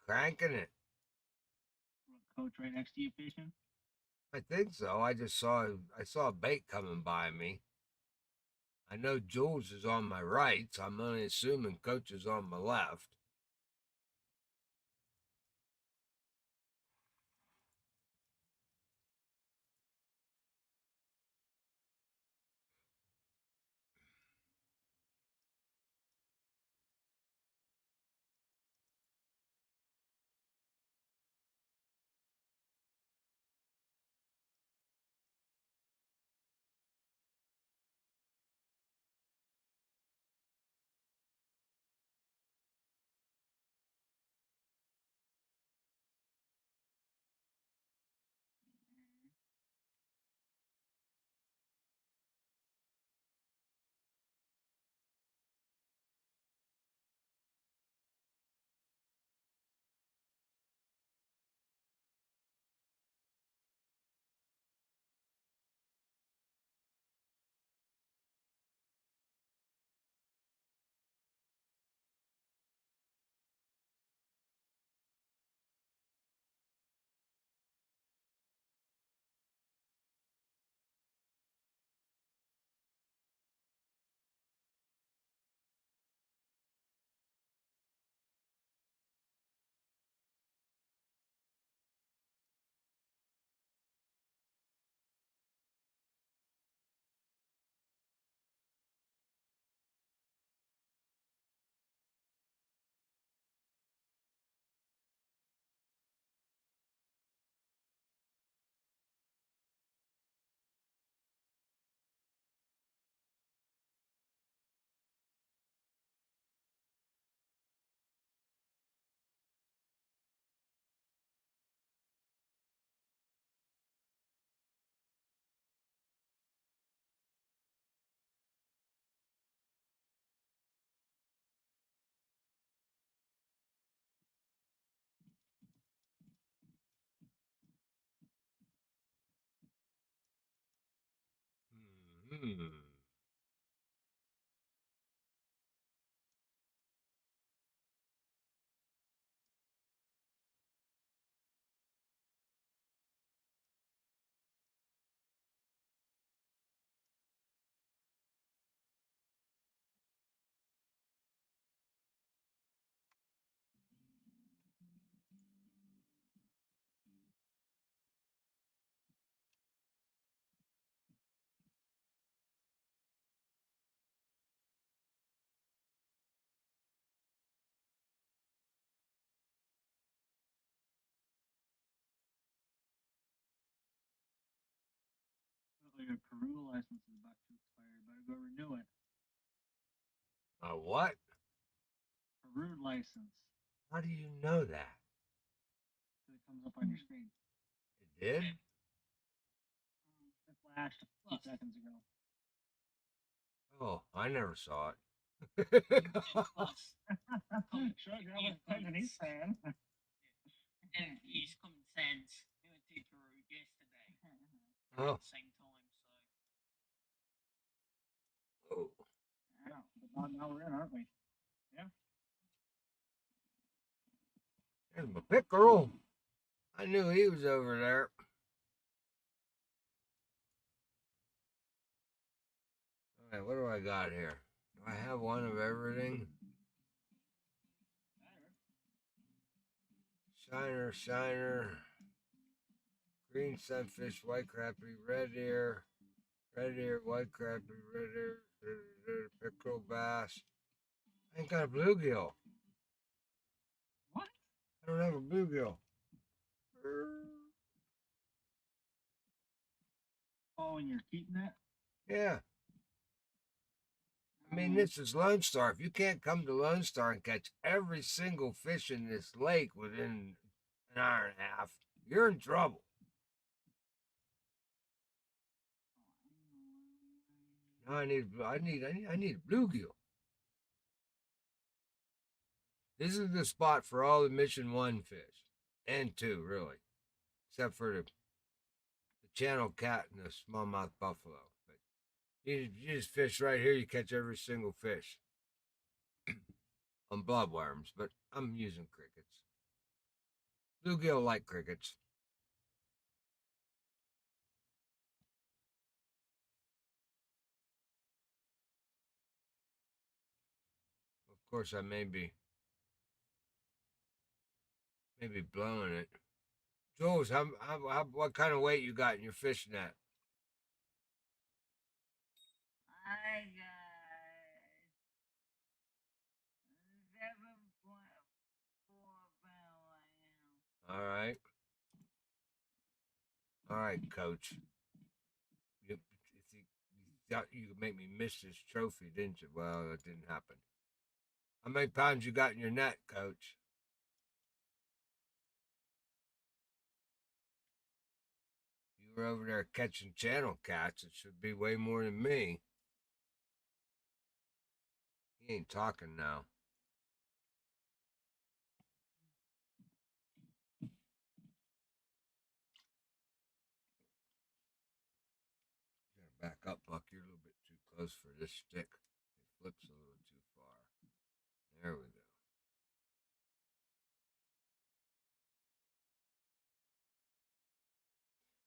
Cranking it. Coach right next to you fishing? I think so. I saw a bait coming by me. I know Jules is on my right, so I'm only assuming Coach is on my left. Hmm. Your Peru license is about to expire. You better go renew it. A what? Peru license. How do you know that? It comes up on your screen. It did? It flashed a few seconds ago. Oh, I never saw it. Sure, you're an East fan. And he's common sense. He went to Peru yesterday. Oh. At the same time, so. Oh. Yeah, but now we're in, aren't we? Yeah. There's my pickerel. I knew he was over there. Alright, what do I got here? Do I have one of everything? Shiner, shiner. Green sunfish, white crappie, red ear, white crappie, red ear, pickerel bass. I ain't got a bluegill. What? I don't have a bluegill. Oh, and you're keeping that? Yeah. I mean, this is Lone Star. If you can't come to Lone Star and catch every single fish in this lake within an hour and a half, you're in trouble. No, I need a bluegill. This is the spot for all the Mission 1 fish. And 2, really. Except for the channel cat and the smallmouth buffalo. But you just fish right here, you catch every single fish. On bloodworms, but I'm using crickets. Bluegill like crickets. Of course, I may be blowing it. Jules, what kind of weight you got in your fish net? I got 7.4 pound All right. All right, coach. You thought you could make me miss this trophy, didn't you? Well, that didn't happen. How many pounds you got in your net, coach? You were over there catching channel cats. It should be way more than me. He ain't talking now. You gotta back up, Buck. You're a little bit too close for this stick. It flips a little too far. There we go.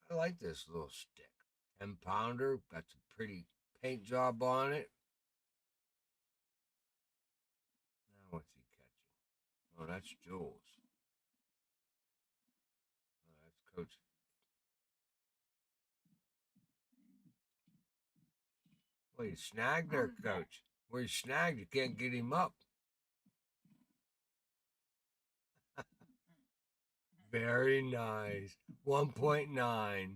I like this little stick. 10-pounder. Got some pretty paint job on it. Now what's he catching? Oh, that's Jules. Oh, that's Coach. Well, you snagged there, Coach. Well, you snagged. You can't get him up. Very nice. 1.9.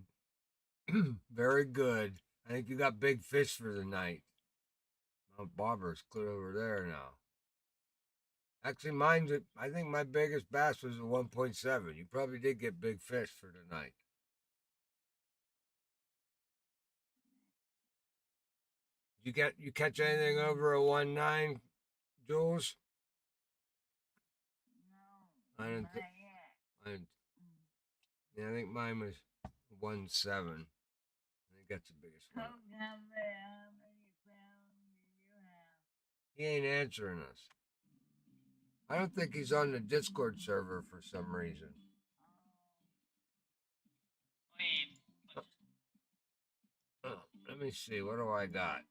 Very good. I think you got big fish for the night. Mount Barber's clear over there now. Actually, I think my biggest bass was a 1.7. You probably did get big fish for tonight. You catch anything over a 1.9, Jules? No, I didn't. not yet. Yeah, I think mine was 1.7. I think that's the biggest one. How many pounds do you have? He ain't answering us. I don't think he's on the Discord server for some reason. Wait, Oh, let me see. What do I got?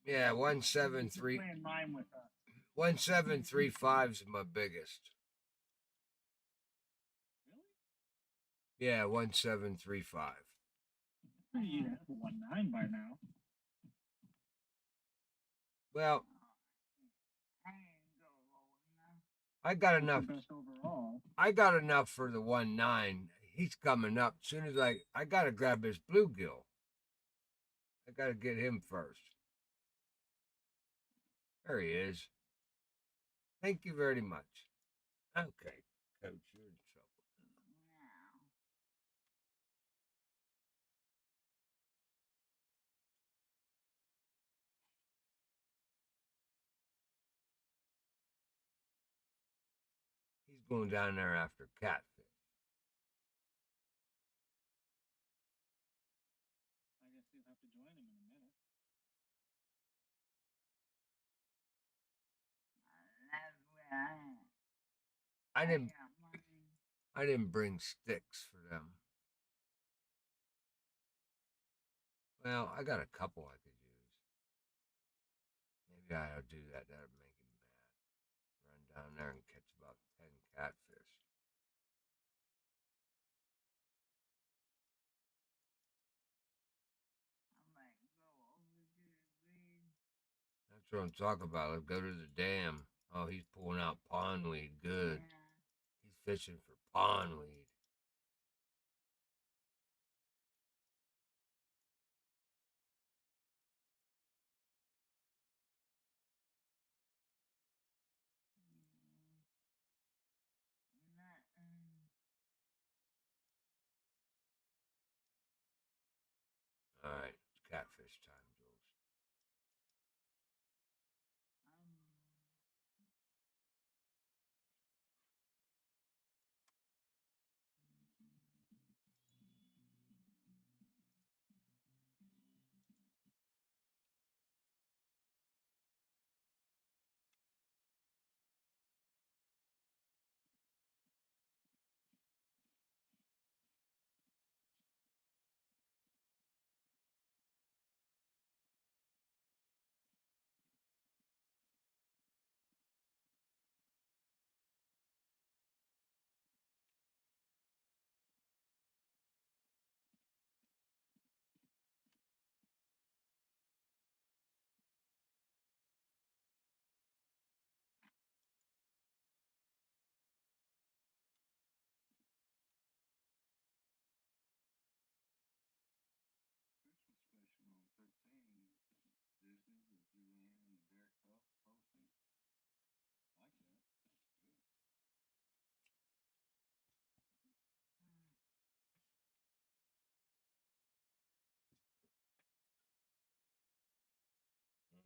Yeah, 1.73. Playing mine with 1.735 is my biggest. Really? Yeah, 1.735. You'd have a 1.9 by now. Well, I didn't go low enough. I got What's enough. your best overall? I got enough for the 1.9. He's coming up. As soon as I gotta grab his bluegill. I gotta get him first. There he is. Thank you very much. Okay, Coach, you're in trouble. Wow. He's going down there after catfish. I guess you'll have to join him in a minute. That's where I am. I didn't. got mine. I didn't bring sticks for them. Well, I got a couple I could use. Yeah, I'll do that. That'll make him mad. Run down there and catch about 10 catfish. I might go over to the bridge. That's what I'm talking about. Let's go to the dam. Oh, he's pulling out pondweed. Good. Yeah. He's fishing for pondweed. Not, All right, it's catfish time, Jules.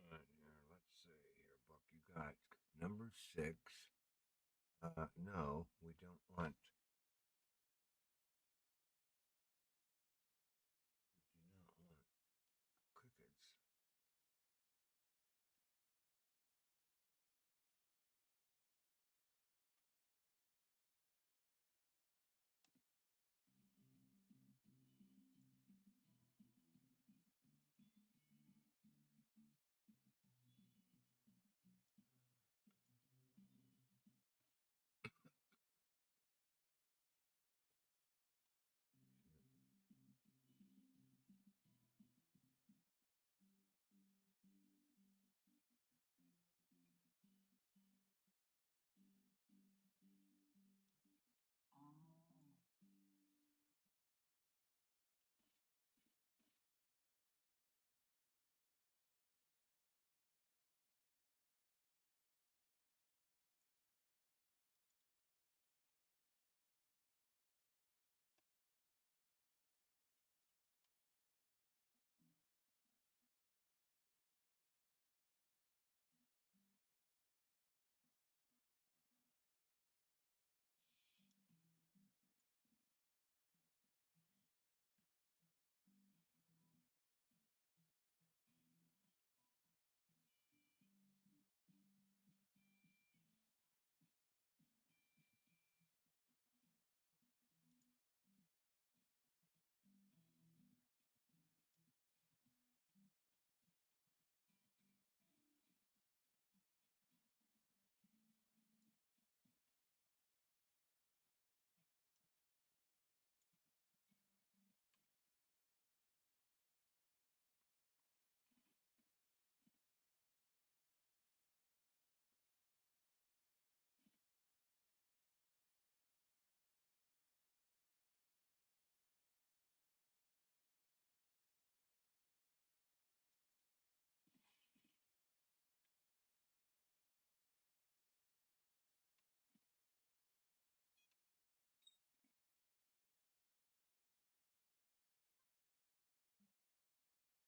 All right, here, let's see here, Buck. You got number 6. No, we don't want. We do not want crickets.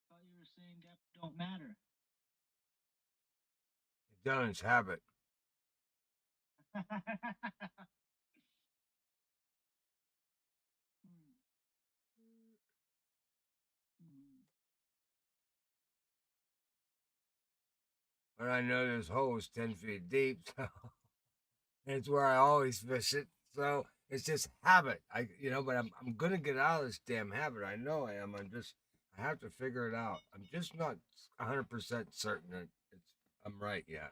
Thought you were saying depth don't matter. It does habit. But I know this hole is 10 feet deep, so it's where I always fish it. So it's just habit. But I'm gonna get out of this damn habit. I know I am. I have to figure it out. I'm just not 100% certain that it's I'm right yet.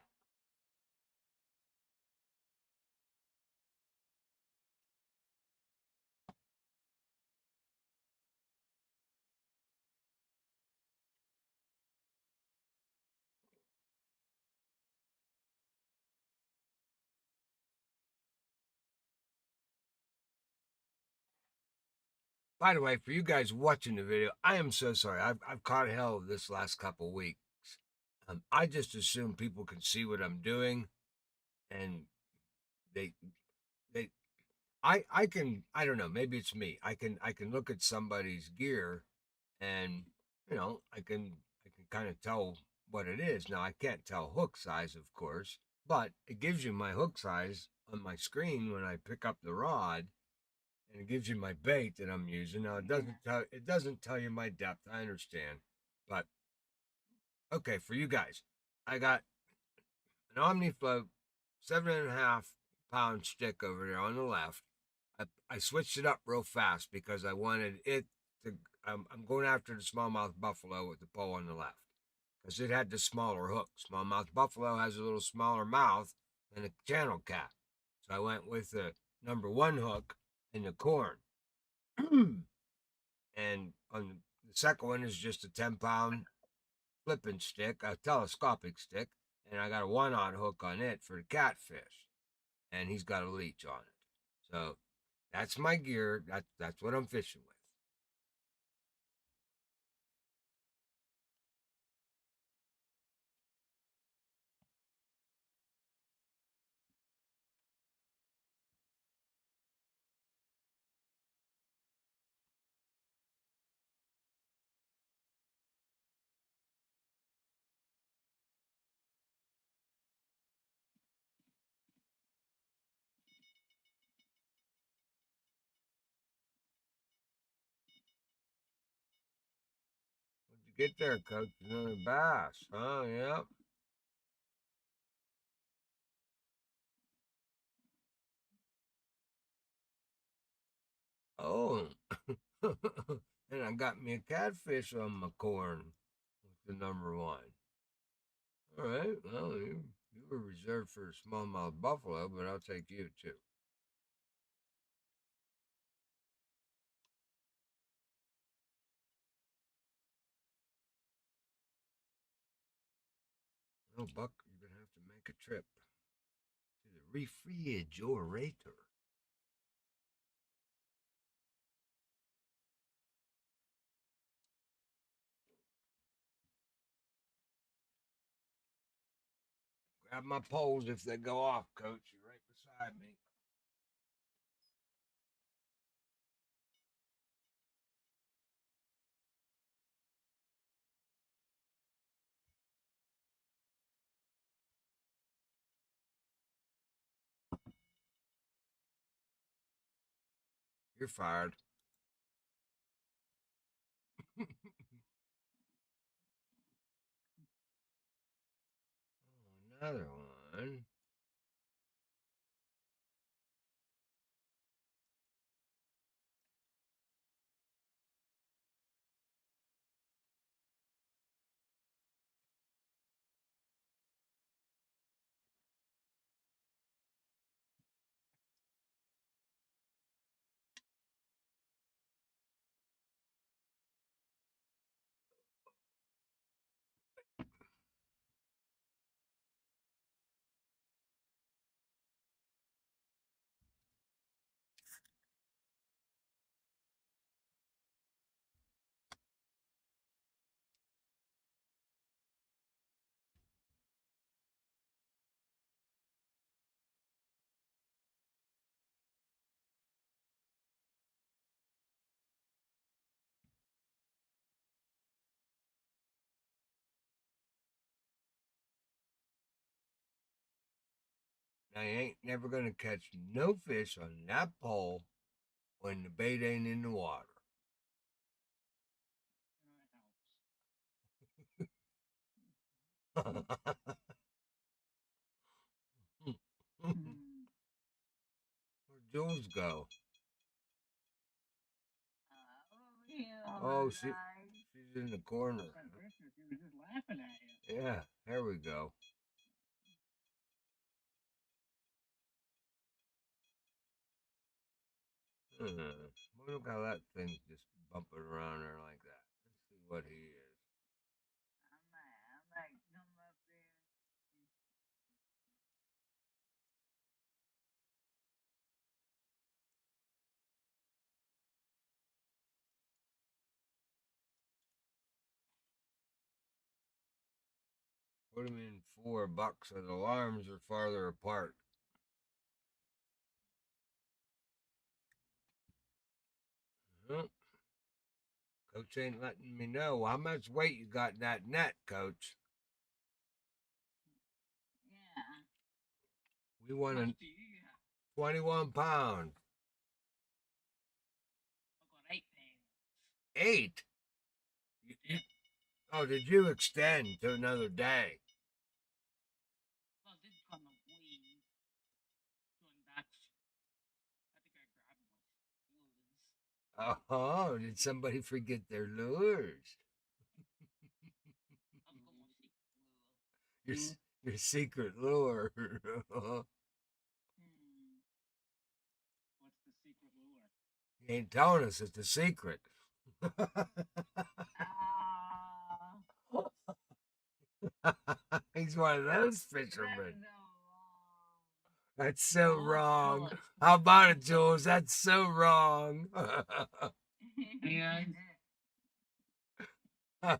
By the way, for you guys watching the video, I am so sorry. I've caught hell this last couple weeks. I just assume people can see what I'm doing, and they they I can, I don't know, maybe it's me. I can look at somebody's gear, and I can kind of tell what it is. Now I can't tell hook size, of course, but it gives you my hook size on my screen when I pick up the rod, and it gives you my bait that I'm using. Now it doesn't tell you my depth. I understand, but okay, for you guys, I got an OmniFloat 7.5 pound stick over there on the left. I switched it up real fast because I wanted it to. I'm going after the smallmouth buffalo with the pole on the left because it had the smaller hook. Smallmouth buffalo has a little smaller mouth than a channel cat, so I went with the number one hook in the corn. And on the second one is just a 10 pound flipping stick, a telescopic stick, and I got a 1/0 hook on it for the catfish, and he's got a leech on it. So that's my gear. That's what I'm fishing with. What'd you get there, Coach? Another bass, huh? Yep. Oh, and I got me a catfish on my corn with the number one. All right. Well, you were reserved for a smallmouth buffalo, but I'll take you too. No, Buck, you're gonna have to make a trip to the refrigerator. Grab my poles if they go off, Coach. You're right beside me. You're fired. Oh, another one. Now you ain't never gonna catch no fish on that pole when the bait ain't in the water. Where'd Jules go? Oh, she's in the corner. He was just laughing at you. Yeah, there we go. Look how that thing's just bumping around there like that. Let's see what he is. I might come up there. Put him in $4 so the alarms are farther apart. Huh? Coach ain't letting me know. How much weight you got in that net, Coach? Yeah. We want Much a do you have? 21 pounds. I've got 8 pounds. 8? Oh, did you extend to another day? Well, I did kind of weave doing that. I think I grabbed my lures. Oh, did somebody forget their lures? I've got my secret lure. Your, your secret lure. Hmm. What's the secret lure? He ain't telling us it's a secret. He's one of those fishermen. That's so wrong. How about it, Jules? That's so wrong. Yeah. Hey,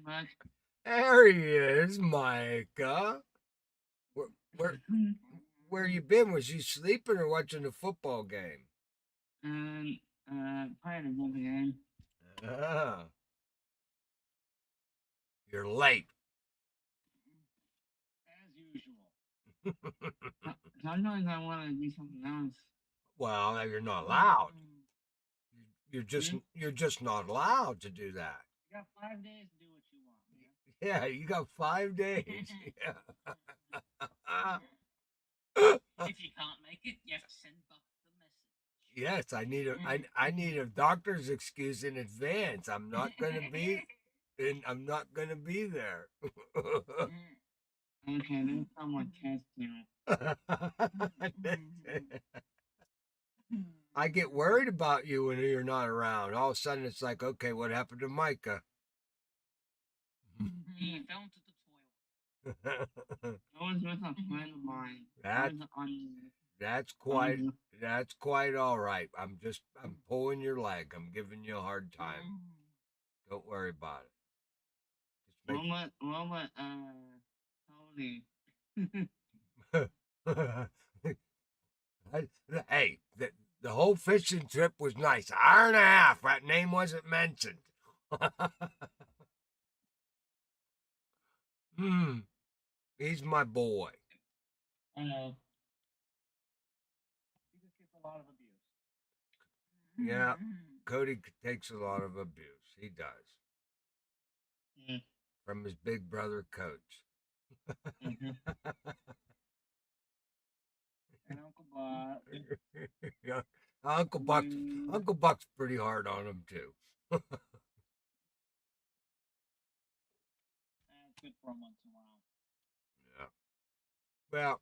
bud. There he is, Micah. Where, where, where you been? Was you sleeping or watching the football game? Playing a movie game. Ah, you're late. As usual. Sometimes I want to do something else. Well, you're not allowed. You're just not allowed to do that. You got 5 days to do what you want. Yeah, you got 5 days. Yeah. If you can't make it, you have to send back the message. Yes, I need a doctor's excuse in advance. I'm not gonna be and I'm not gonna be there. Okay, there's someone test you. I get worried about you when you're not around. All of a sudden it's like, okay, what happened to Micah? He fell into the toilet. I was with a friend of mine. That's quite all right. I'm pulling your leg. I'm giving you a hard time. Don't worry about it. Tony? Hey, the whole fishing trip was nice. Hour and a half. That name wasn't mentioned. He's my boy. I know. He just gets a lot of abuse. Yeah, Cody takes a lot of abuse. He does. From his big brother, Coach. And Uncle Bob. Yeah, Uncle Buck's pretty hard on him too. That's good for him once in a while. Yeah. Well,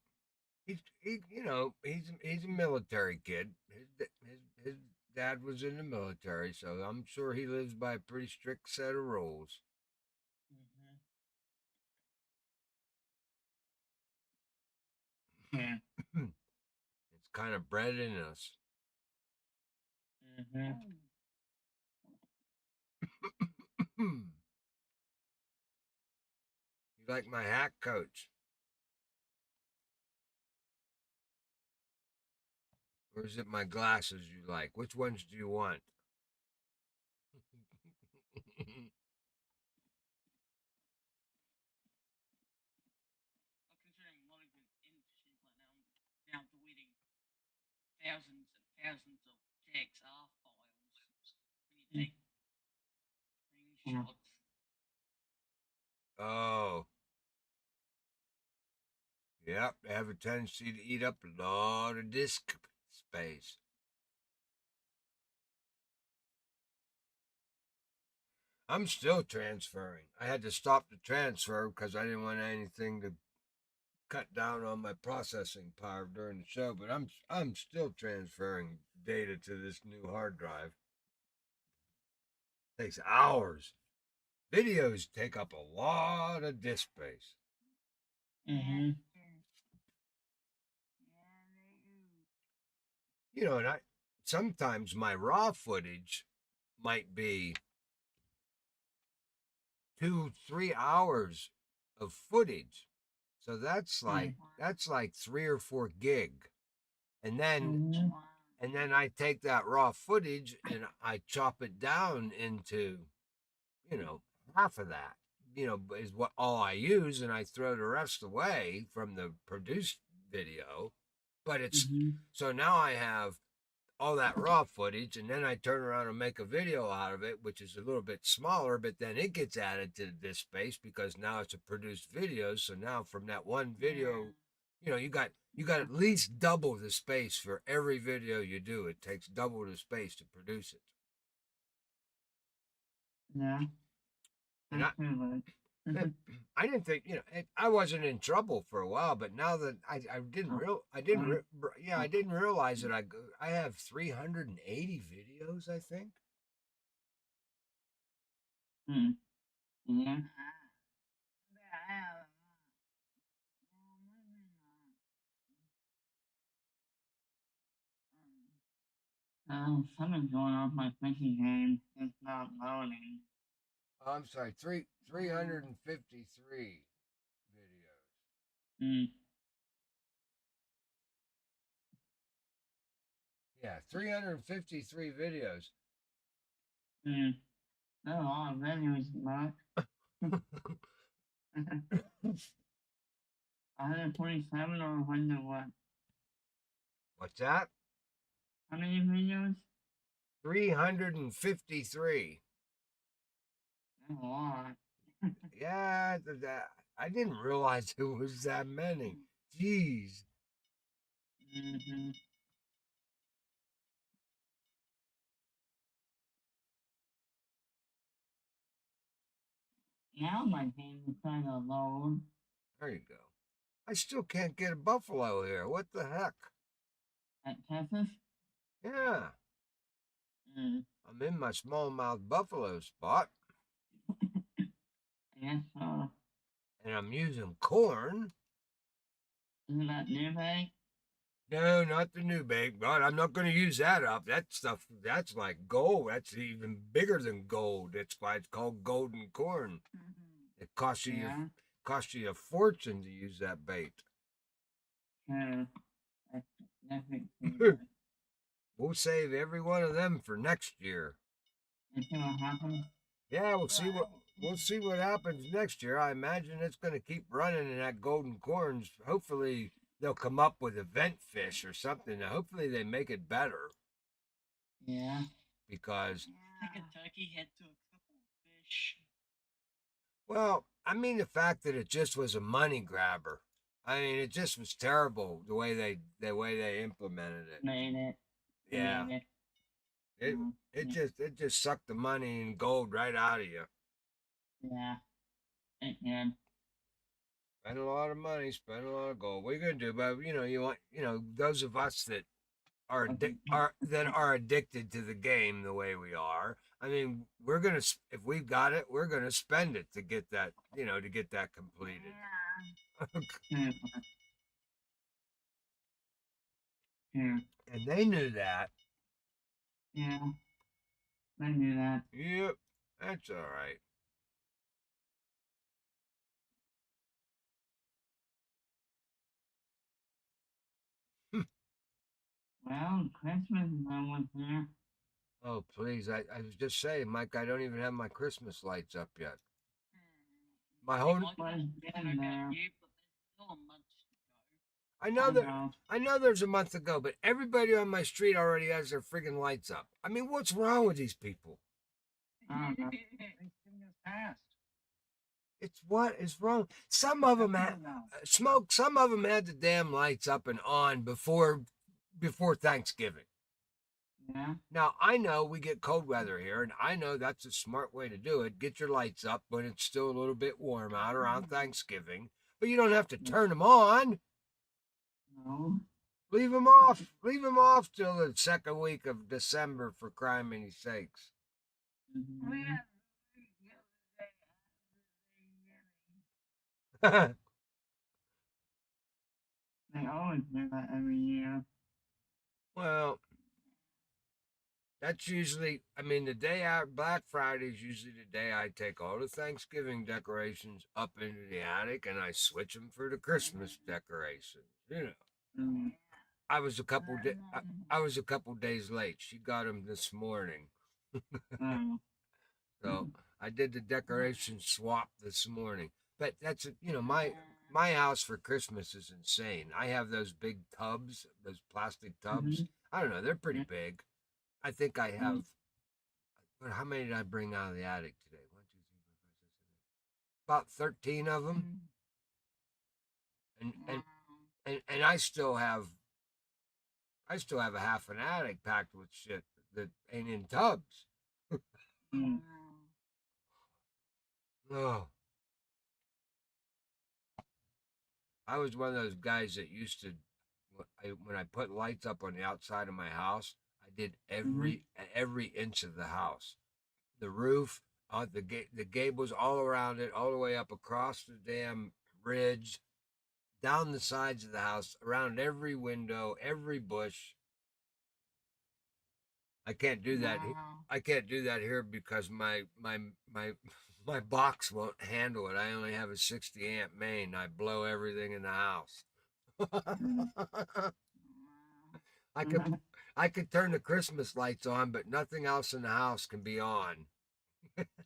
he's a military kid. His dad was in the military, so I'm sure he lives by a pretty strict set of rules. Yeah. It's kind of bred in us. You like my hat, Coach? Or is it my glasses you like? Which ones do you want? Considering what I've been in fishing right now deleting thousands and thousands of JXR files when you take screenshots. Oh, yep. They have a tendency to eat up a lot of disk space. I'm still transferring. I had to stop the transfer because I didn't want anything to cut down on my processing power during the show, but I'm still transferring data to this new hard drive. Takes hours. Videos take up a lot of disk space. Mm-hmm. You know, and sometimes my raw footage might be 2-3 hours of footage. So that's like 3 or 4 gig. And then I take that raw footage and I chop it down into, half of that, is what all I use, and I throw the rest away from the produced video. But it's so now I have all that raw footage, and then I turn around and make a video out of it, which is a little bit smaller, but then it gets added to this space because now it's a produced video. So now from that one video, you got at least double the space for every video you do. It takes double the space to produce it. Yeah. And I didn't think, I wasn't in trouble for a while, but now that I didn't realize that I have 380 videos, I think. Yeah. Something's going on with my thinking game. It's not loading. Oh, I'm sorry, 353 videos. Mm. Yeah, 353 videos. Mm. That's a lot of videos, Mark. 147 or 100 what? What's that? How many videos? 353. That's a lot. Yeah, I didn't realize it was that many. Jeez. Mm-hmm. Now my game is trying to load. There you go. I still can't get a buffalo here. What the heck? At Texas? Yeah. Mm. I'm in my smallmouth buffalo spot. I guess so. And I'm using corn. Isn't that new bag? No, not the new bag, but I'm not going to use that up. That stuff, that's like gold. That's even bigger than gold. That's why it's called golden corn. It costs you a fortune to use that bait. True. That's We'll save every one of them for next year. You see what happens? Yeah, we'll see what happens next year. I imagine it's going to keep running in that golden corns. Hopefully they'll come up with event fish or something. Hopefully they make it better. Yeah. Because Kentucky had to a couple of fish. Well, I mean the fact that it just was a money grabber. I mean it just was terrible the way they implemented it. Made it. Yeah. It just sucked the money and gold right out of you. Yeah. It did. Spend a lot of money, spend a lot of gold. What are you gonna do? But you want those of us that are addicted to the game the way we are. I mean, if we've got it, we're gonna spend it to get that completed. Yeah. And they knew that. Yeah. I knew that. Yep, that's all right. Well, Christmas is almost here. Oh, please. I was just saying, Mike, I don't even have my Christmas lights up yet. My whole I know there's a month to go, but everybody on my street already has their friggin' lights up. I mean, what's wrong with these people? It's what is wrong. Some of them had smoke. Some of them had the damn lights up and on before Thanksgiving. Yeah. Now, I know we get cold weather here, and I know that's a smart way to do it. Get your lights up when it's still a little bit warm out around Thanksgiving. But you don't have to turn them on. No. Leave them off. Leave them off till the second week of December, for criminy sakes. Mhm. They always do that every year. Well, that's usually, I mean, the day out, Black Friday is usually the day I take all the Thanksgiving decorations up into the attic and I switch them for the Christmas decorations. You know, Mm. I was a couple I was a couple days late. She got them this morning, Oh. so I did the decoration swap this morning. But that's my house for Christmas is insane. I have those big tubs, those plastic tubs. Mhm. I don't know, they're pretty Yeah. big. I think I have. Mm. But how many did I bring out of the attic today? 1, 2, 3, 4, 5, 6, 7, 8. About 13 of them, and I still have a half an attic packed with shit that ain't in tubs. Mm. Oh, I was one of those guys that used to, when I put lights up on the outside of my house, I did Mhm. every inch of the house, the roof, the gables all around it, all the way up across the damn ridge, down the sides of the house, around every window, every bush. I can't do that. I can't do that here because my my box won't handle it. I only have a 60 amp main. I blow everything in the house. I could I could turn the Christmas lights on, but nothing else in the house can be on.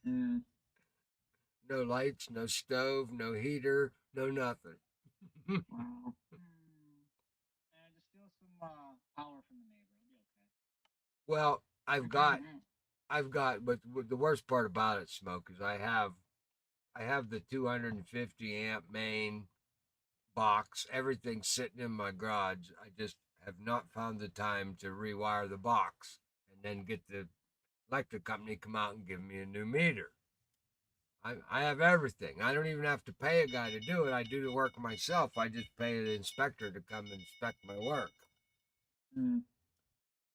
Mm. No lights, no stove, no heater, no nothing. Wow. And just steal some power from the neighbor. It'll be okay. Well, I've got, but the worst part about it, Smoke, is I have the 250 amp main box, everything sitting in my garage. I just have not found the time to rewire the box and then get the electric company come out and give me a new meter. I have everything. I don't even have to pay a guy to do it. I do the work myself. I just pay the inspector to come and inspect my work. Mm.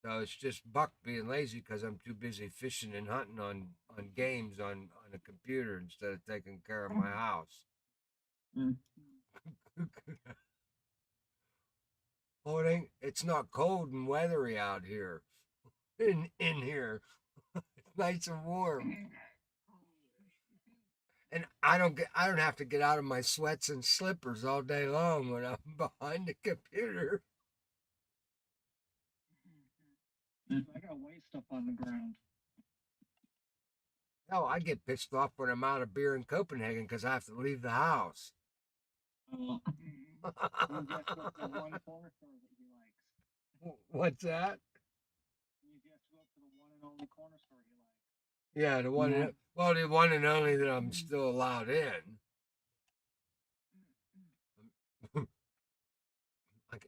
So it's just Buck being lazy because I'm too busy fishing and hunting on games on a computer instead of taking care of my house. Mm. Oh, it's not cold and weathery out here. In here, it's nice and warm, and I don't have to get out of my sweats and slippers all day long when I'm behind the computer. I got white stuff on the ground. Hell, I get pissed off when I'm out of beer in Copenhagen because I have to leave the house. Oh. You just go to the one corner store that he likes. What's that? You just go up to the one and only corner store he likes. Yeah, the one. Yeah. Well, the one and only that I'm still allowed in.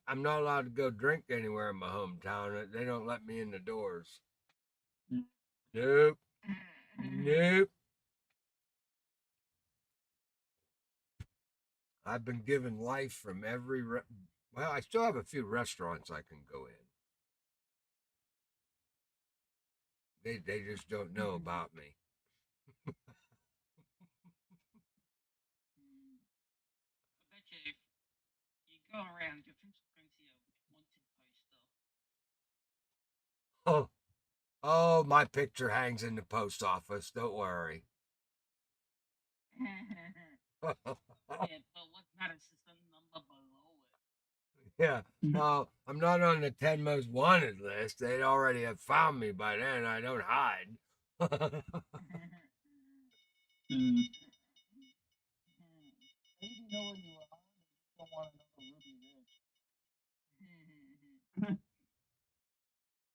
I'm not allowed to go drink anywhere in my hometown. They don't let me in the doors. Mm. Nope. Nope. I've been given life from well, I still have a few restaurants I can go in. They just don't know about me. I bet you if you go around, your friends will bring to you a wanted poster. Oh, oh, my picture hangs in the post office. Don't worry. Yeah, but what matters is the number below Yeah. Mm. Well, I'm not on the 10 most wanted list. They'd already have found me by then. I don't hide. it. Mm. Maybe know where you are. You don't want to know the Ruby Ridge.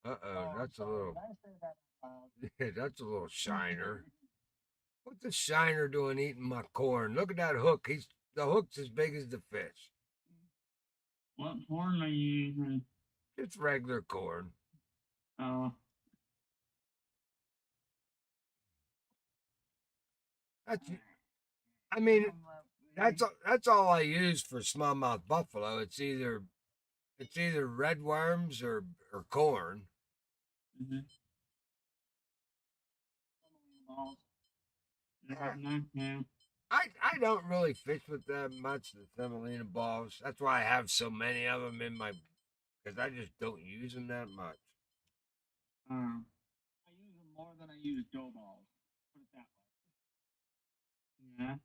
Uh-oh, Oh, I'm that's a sorry. little, Did I say that out loud? yeah, that's a little shiner. What's the shiner doing eating my corn? Look at that hook. The hook's as big as the fish. What horn are you using? It's regular corn. Oh. That's, I mean, That's all I use for smallmouth buffalo. It's either red worms or corn. Mm-hmm. Balls. Not too. I don't really fish with that much, the semolina balls. That's why I have so many of them in my, because I just don't use them that much. I use them more than I use dough balls. Put it that way. Yeah.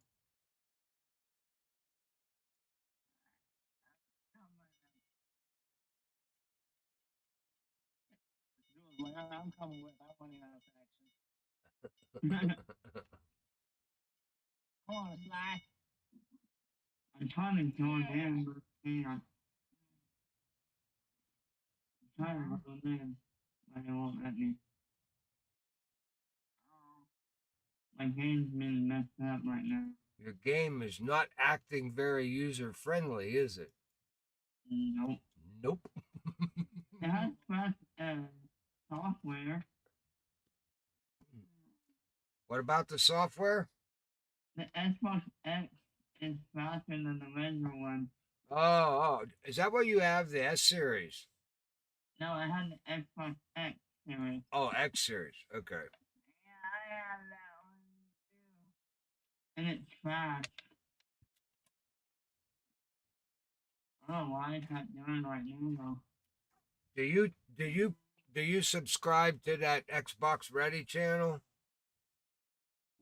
I'm coming with. I'm running out of action. Come on, Sly. I'm trying to join in, but I'm trying to join in, but it won't let me. My game's been messed up right now. Your game is not acting very user friendly, is it? Nope. Nope. It has fresh software. What about the software? The Xbox X is faster than the regular one. Oh, is that what you have? The S series? No, I had the Xbox X series. Oh, X series. Okay. Yeah, I have that one too. And it's fast. I don't know why it's not doing right now though. Do you do you do you subscribe to that Xbox Ready channel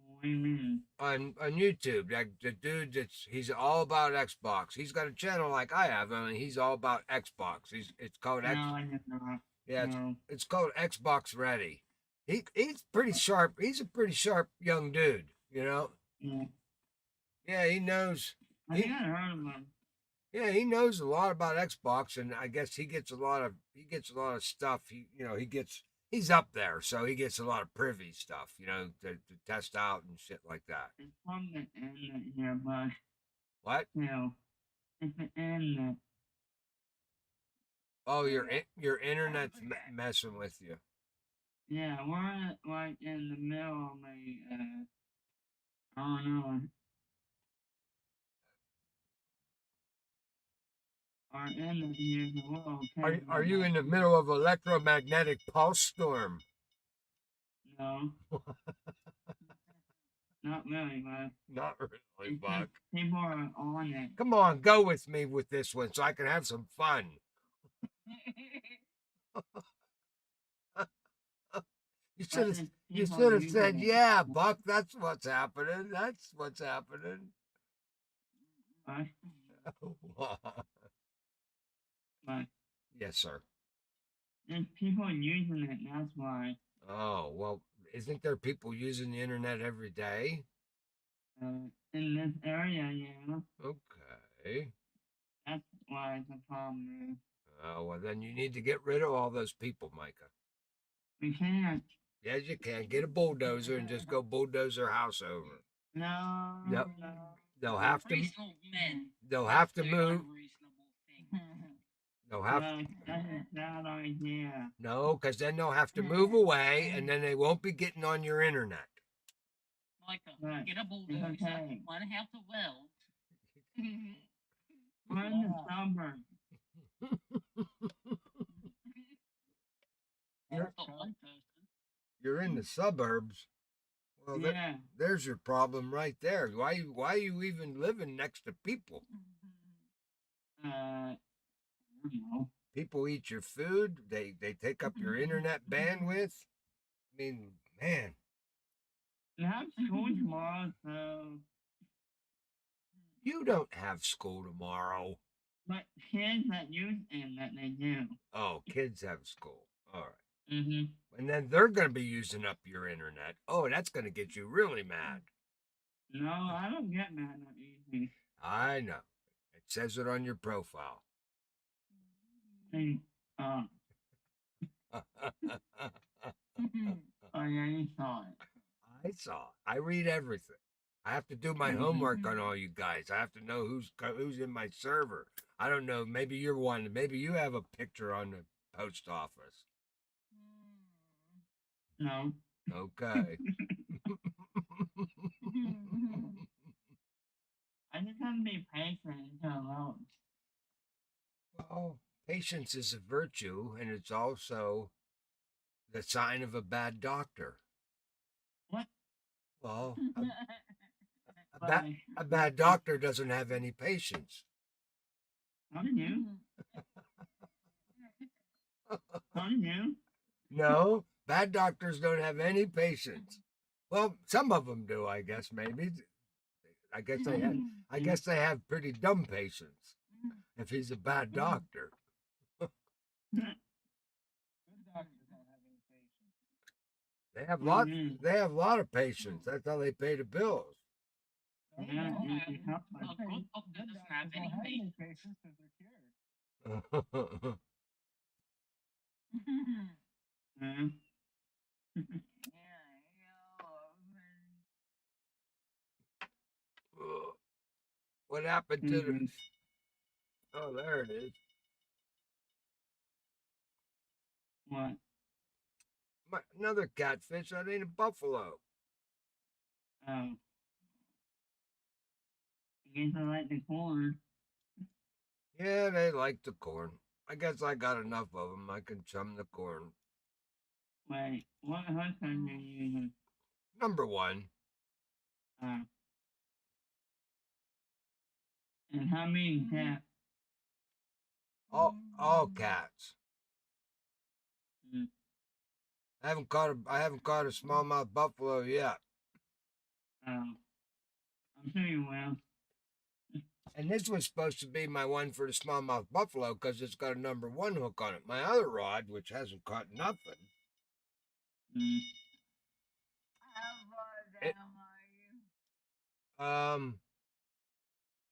What do you mean? on YouTube? That the dude he's all about Xbox. He's got a channel like I have. I mean, he's all about Xbox. It's called No, X. I did not. Yeah, No. it's called Xbox Ready. He's pretty sharp. He's a pretty sharp young dude. You know. Yeah. Yeah, he knows. I think I heard of them. Yeah, he knows a lot about Xbox, and I guess he gets a lot of stuff. He's up there, so he gets a lot of privy stuff, to test out and shit like that. It's from the internet here, but What? still, it's the internet. Oh, your internet's messing with you. Yeah, we're like in the middle of a, I don't know. Our internet here is a little okay. Are you in the middle of electromagnetic pulse storm? No, not really, but Not really, it's Buck. just people are on it. Come on, go with me with this one so I can have some fun. You should have said, "Yeah, Buck. That's what's happening. That's what's happening." But Yes, sir. there's people using it, that's why. Oh well, isn't there people using the internet every day? In this area, yeah. Okay. That's why it's a problem. Oh well, then you need to get rid of all those people, Micah. We can't. Yes, you can get a bulldozer and just go bulldoze their house over. No. Yep. No. They'll have to. Reasonable men. They'll have to Do move. unreasonable things. They'll have. No, that's a bad idea. No, because then they'll have to move away, and then they won't be getting on your internet. Micah, Right. get a bulldozer, Okay. learn how to weld. We're in the suburbs. You're, But one person. you're in the suburbs. Well, Yeah. there's your problem right there. Why you even living next to people? I don't know. People eat your food. They take up your internet bandwidth. I mean, man. We have school tomorrow, so. You don't have school tomorrow. But kids that use internet, they do. Oh, kids have school. All right. Mm-hmm. And then they're going to be using up your internet. Oh, that's going to get you really mad. No, I don't get mad that easy. I know. It says it on your profile. Hey, oh yeah, you saw it. I saw. I read everything. I have to do my homework on all you guys. I have to know who's in my server. I don't know. Maybe you're one. Maybe you have a picture on the post office. No. Okay. I just have Well, patience is a virtue, and it's also the sign of a bad doctor. What? Well, Why? a bad doctor doesn't have any patience. How did you? How did you? No, bad doctors don't have any patience. Well, some of them do, I guess. Maybe. I guess they have. I guess they have pretty dumb patience. If he's a bad doctor, Good doctors don't have any patience. they have lots. They have a lot of patience. That's how they pay the bills. Yeah, Well, you a can help by good paying. doctor Good doesn't doctors have don't any have any patience. patience because they're cured. Yeah. What happened to the? Oh, there it is. What? Another catfish. That ain't a buffalo. Oh. I guess I like the corn. Yeah, they like the corn. I guess I got enough of them. I can chum the corn. Wait, what husband are you using? Number one. Uh, and how many cats? All cats. Mm. I haven't caught a smallmouth buffalo yet. I'm sure you will. And this was supposed to be my one for the smallmouth buffalo because it's got a number one hook on it. My other rod, which hasn't caught nothing, Mm. it,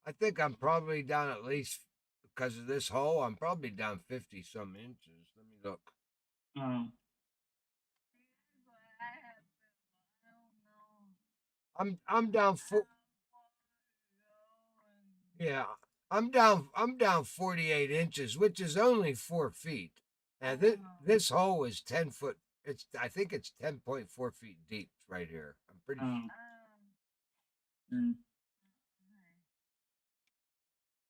I think I'm probably down at least because of this hole. I'm probably down 50 some inches. Let me look. Oh. I'm down yeah. I'm down 48 inches, which is only 4 feet. And this hole is 10 foot. I think it's 10.4 feet deep right here. I'm pretty Oh. sure. Mm.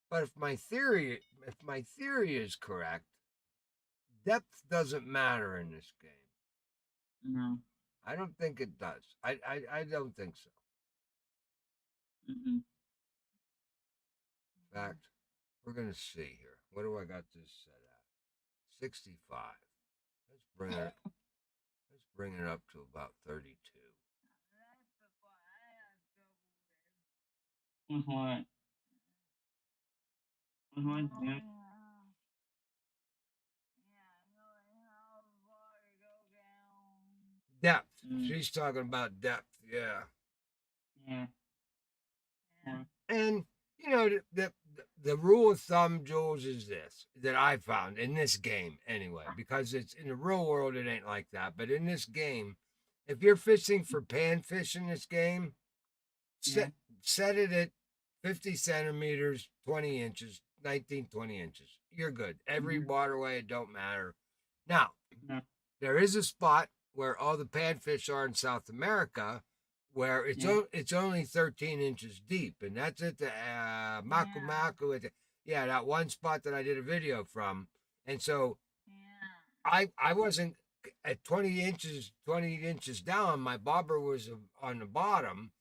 But if my theory is correct, depth doesn't matter in this game. No. I don't think it does. I don't think so. Mm-mm. In fact, we're gonna see here. What do I got this set at? 65. Let's bring it. Let's bring it up to about 32. With what? With what? Yeah. Depth. Mm. She's talking about depth. Yeah. Yeah. Yeah. And you know the rule of thumb, Jules, is this that I found in this game anyway, because it's in the real world it ain't like that, but in this game, if you're fishing for panfish in this game, set set it at 50 centimeters, 20 inches, 19, 20 inches. You're good. Every waterway, it don't matter. Now, No. there is a spot where all the panfish are in South America where it's only 13 inches deep, and that's at the Maku Maku. That one spot that I did a video from. And so I wasn't at 20 inches down. My bobber was on the bottom,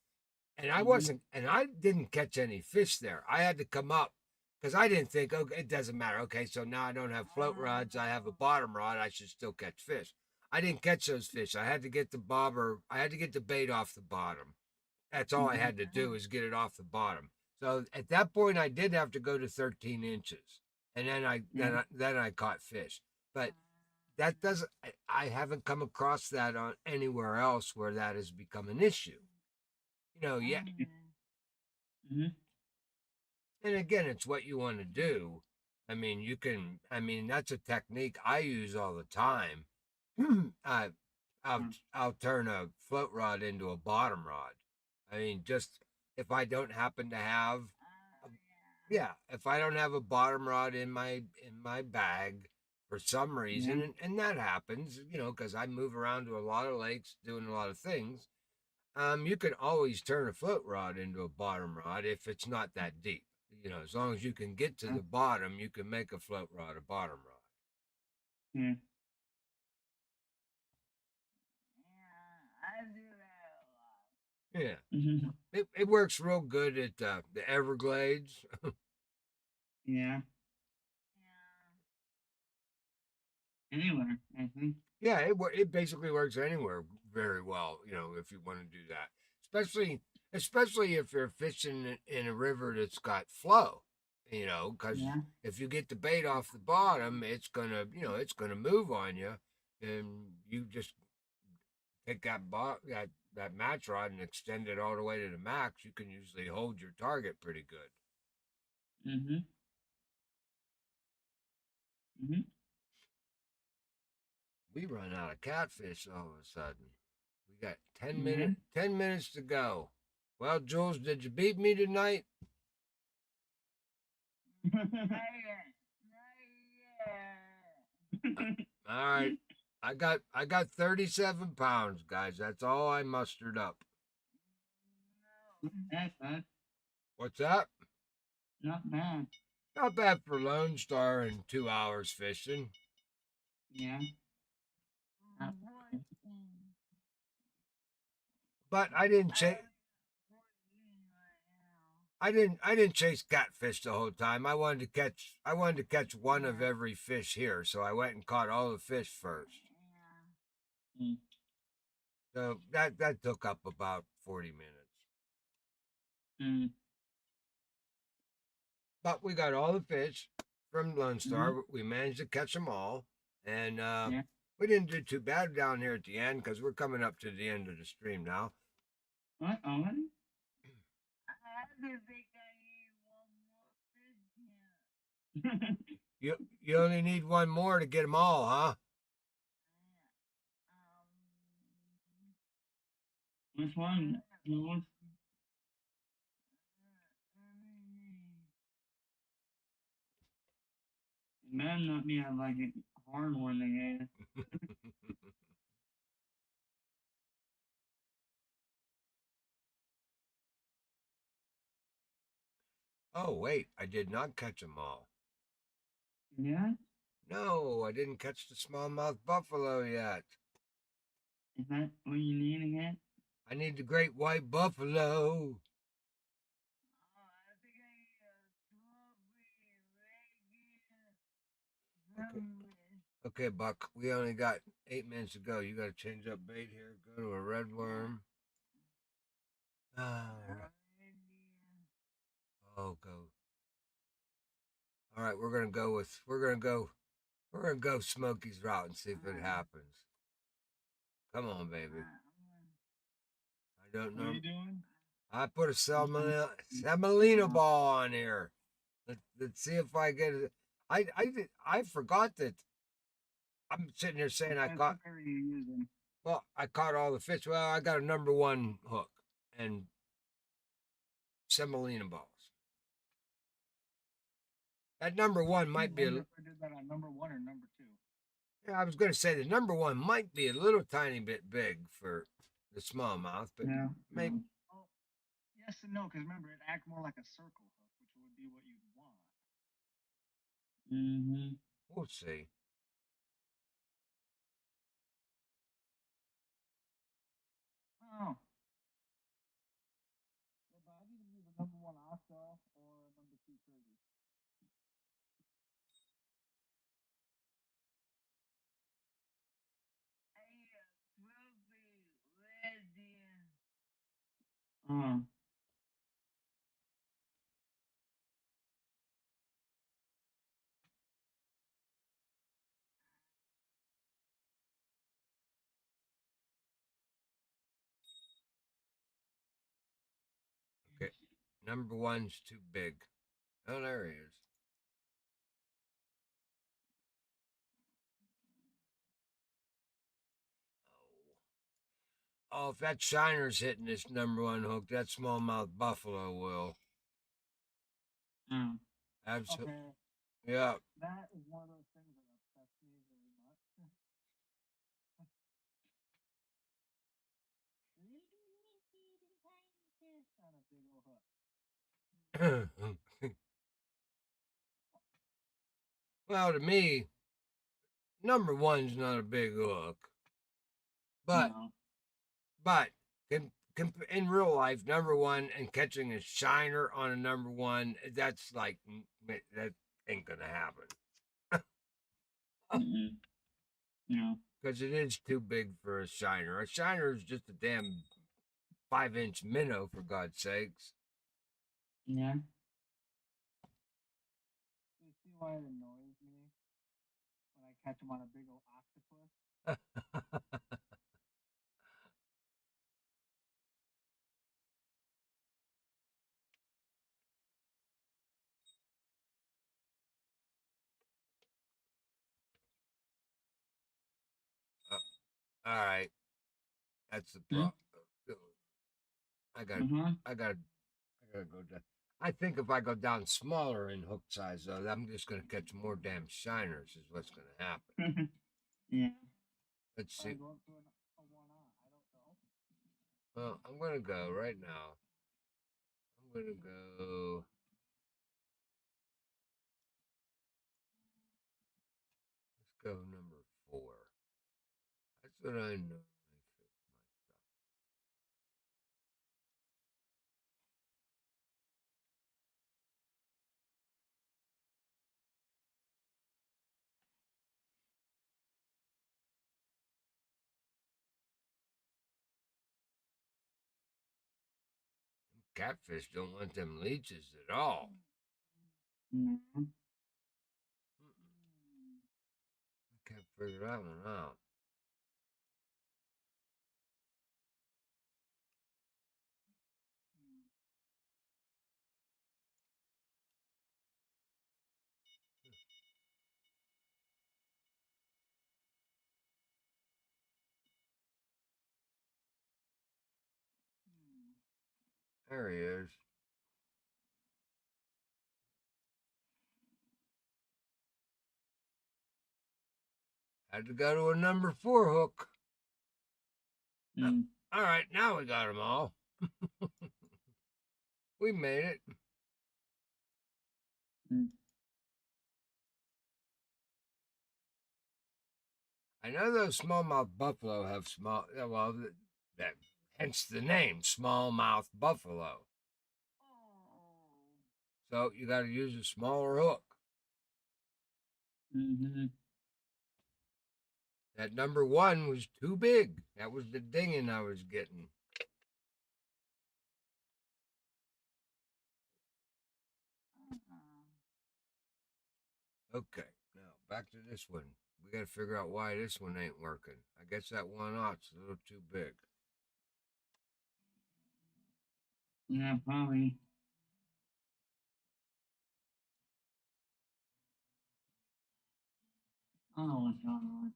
and I didn't catch any fish there. I had to come up because I didn't think, okay, it doesn't matter. Okay, so now I don't have float rods. I have a bottom rod. I should still catch fish. I didn't catch those fish. I had to get the bobber. I had to get the bait off the bottom. That's all I had to do is get it off the bottom. So at that point, I did have to go to 13 inches, and then I caught fish. But that doesn't. I haven't come across that on anywhere else where that has become an issue. Yeah. Mm-hmm. And again, it's what you want to do. I mean, that's a technique I use all the time. I, I'll turn a float rod into a bottom rod. I mean, just if I don't happen to have, if I don't have a bottom rod in my bag for some reason, and that happens, because I move around to a lot of lakes doing a lot of things. You can always turn a float rod into a bottom rod if it's not that deep. As long as you can get to the bottom, you can make a float rod a bottom rod. Yeah. I do that a lot. Yeah, Mm-hmm. it works real good at the Everglades. Yeah. Yeah. Anywhere, I think. Yeah, it basically works anywhere very well. If you want to do that, especially if you're fishing in a river that's got flow. Because Yeah. if you get the bait off the bottom, it's gonna move on you, and you just take that match rod and extend it all the way to the max. You can usually hold your target pretty good. Mm-hmm. Mm-hmm. We run out of catfish all of a sudden. We got 10 Yeah. minutes 10 minutes to go. Well, Jules, did you beat me tonight? Not yet. Not yet. All right. I got 37 pounds, guys. That's all I mustered up. No. That's bad. What's that? Not bad. Not bad for Lone Star in 2 hours fishing. Yeah. Not bad. But I didn't I chase. only got 14 right now. I didn't chase catfish the whole time. I wanted to catch one of every fish here, so I went and caught all the fish first. Yeah. Mm. So that took up about 40 minutes. Mm. But we got all the fish from Lone Star. Mm-hmm. We managed to catch them all, and Yeah. we didn't do too bad down here at the end because we're coming up to the end of the stream now. What? Already? I didn't think I need one more fish here. You only need one more to get them all, huh? Which one? Which? It might not be a, like a hard one, I guess. Oh wait, I did not catch them all. Yeah? No, I didn't catch the smallmouth buffalo yet. Is that what you need again? I need the great white buffalo. Oh, I think I need a strawberry Okay, regular. okay, Buck. We only got 8 minutes to go. You got to change up bait here. Go to a red worm. Ah, oh, go. All right, we're gonna go Smokey's route and see if it happens. Come on, baby. I don't What are know. you doing? I put a semolina ball on here. Let's see if I get it. I forgot that. I'm sitting here saying I What caught. hook are you using? Well, I caught all the fish. Well, I got a number one hook and semolina balls. That number one might be. I wonder if I did that on number 1 or number 2. Yeah, I was going to say the number one might be a little tiny bit big for the smallmouth, but Yeah. maybe. Oh, yes and no, because remember, it acts more like a circle hook, which would be what you'd want. Mm-hmm. We'll see. Oh. Yeah, but I need to use a number 1 Oscar or a number 2 Kirby. I need a strawberry regular. Oh. Okay. Number one's too big. Oh, there he is. Oh, if that shiner's hitting this number one hook, that smallmouth buffalo will. Oh. Absolutely. Okay. Yeah. That is one of those things that upsets me very much. Little, little, tiny fish on a big old hook. Well, to me, number one's not a big hook, but No. but in real life, number one and catching a shiner on a number one, that's like that ain't gonna happen Mm-mm. No. because it is too big for a shiner. A shiner is just a damn 5-inch minnow, for God's sakes. Yeah. You see why it annoys me when I catch them on a big old octopus? All right, that's the Hmm? problem. I got, Uh-huh. I got, I gotta go down. I think if I go down smaller in hook size, though, I'm just gonna catch more damn shiners. Is what's gonna happen. Yeah. Let's Try see. going to a one-on. I don't know. Well, I'm gonna go right now. I'm gonna go. Let's go number 4. That's what I know. Catfish don't want them leeches at all. No. I can't figure that one out. There he is. Had to go to a number 4 hook. Mm. All right, now we got them all. We made it. Mm. I know those smallmouth buffalo have small. Well, that hence the name, smallmouth buffalo. So you got to use a smaller hook. Mm-hmm. That number 1 was too big. That was the dinging I was getting. Okay, now back to this one. We got to figure out why this one ain't working. I guess that 1/0's a little too big. Yeah, probably. Oh, what's going on?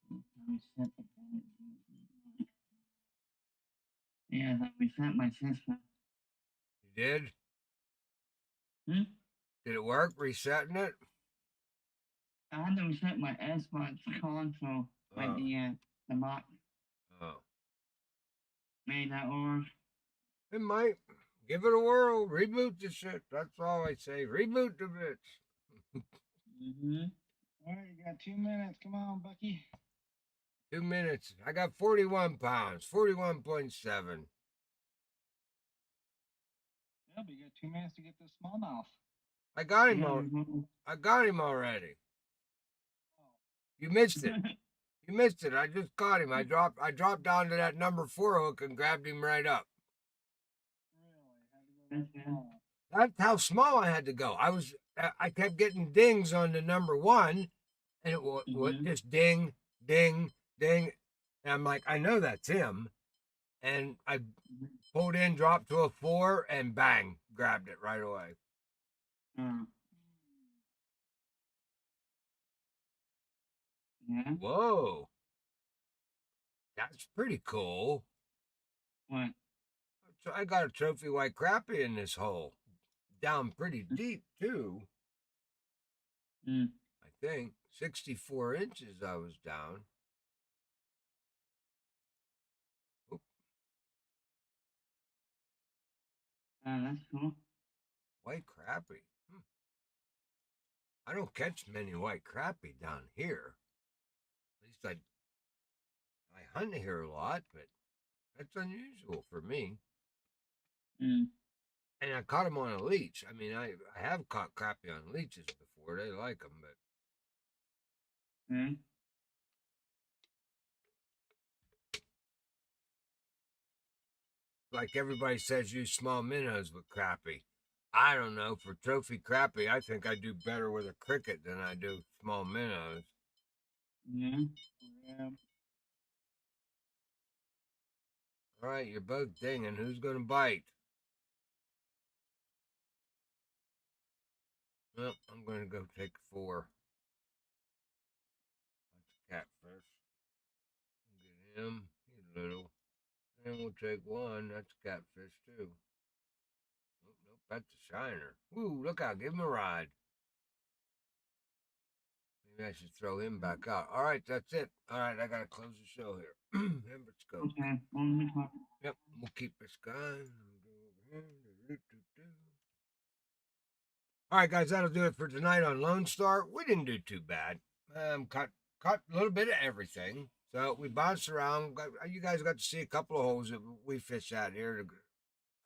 Let me set the Yeah, that reset my system. You did? Hmm? Did it work resetting it? I had to reset my Xbox console, like Oh, the box oh. made that work. It might. Give it a whirl. Reboot the shit. That's all I say. Reboot the bitch. Mm-hmm. All right, you got 2 minutes. Come on, Bucky. 2 minutes. I got 41 pounds. 41.7. Yeah, but you got 2 minutes to get this smallmouth. I got him. Yeah, I got him already. Oh, You missed it. You missed it. I just caught him. I dropped down to that number 4 hook and grabbed him right up. really? Had to go that small. That's how small I had to go. I kept getting dings on the number 1, and it would mm-hmm. just ding, ding, ding. And I'm like, I know that's him. And I pulled in, dropped to a 4, and bang, grabbed it right away. Yeah. Whoa, that's pretty cool. What? So I got a trophy white crappie in this hole, down pretty deep too. Mm. I think 64 inches I was down. Oop. That's cool. White crappie. I don't catch many white crappie down here. At least I hunt here a lot, but that's unusual for me. Mm. And I caught them on a leech. I mean, I have caught crappie on leeches before. They like them, but Mm. like everybody says, use small minnows with crappie. I don't know. For trophy crappie, I think I do better with a cricket than I do small minnows. Yeah. Yeah. All right, you're both dinging. Who's going to bite? Well, I'm going to go take 4. That's catfish. Get him. He's little. And we'll take 1. That's catfish, too. Oh, nope, that's a shiner. Woo, look out. Give him a ride. Maybe I should throw him back out. All right, that's it. All right, I got to close the show here. Remember, scope. Okay. Well, let me talk. Yep, we'll keep this going. All right, guys, that'll do it for tonight on Lone Star. We didn't do too bad. Caught a little bit of everything. So we bounced around. You guys got to see a couple of holes that we fish at here.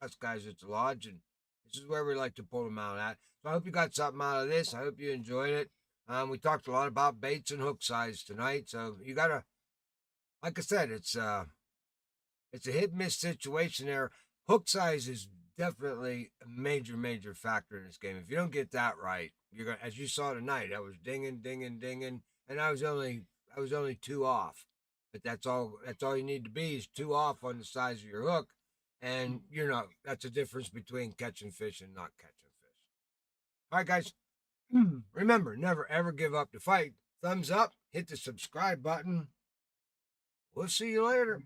Us guys at the lodge, and this is where we like to pull them out at. So I hope you got something out of this. I hope you enjoyed it. We talked a lot about baits and hook size tonight. So you gotta, like I said, it's a hit miss situation there. Hook size is definitely a major factor in this game. If you don't get that right, you're gonna, as you saw tonight, I was dinging, and I was only 2 off. But that's all you need to be is 2 off on the size of your hook, and that's the difference between catching fish and not catching fish. All right, guys. Remember, never ever give up the fight. Thumbs up, hit the subscribe button. We'll see you later.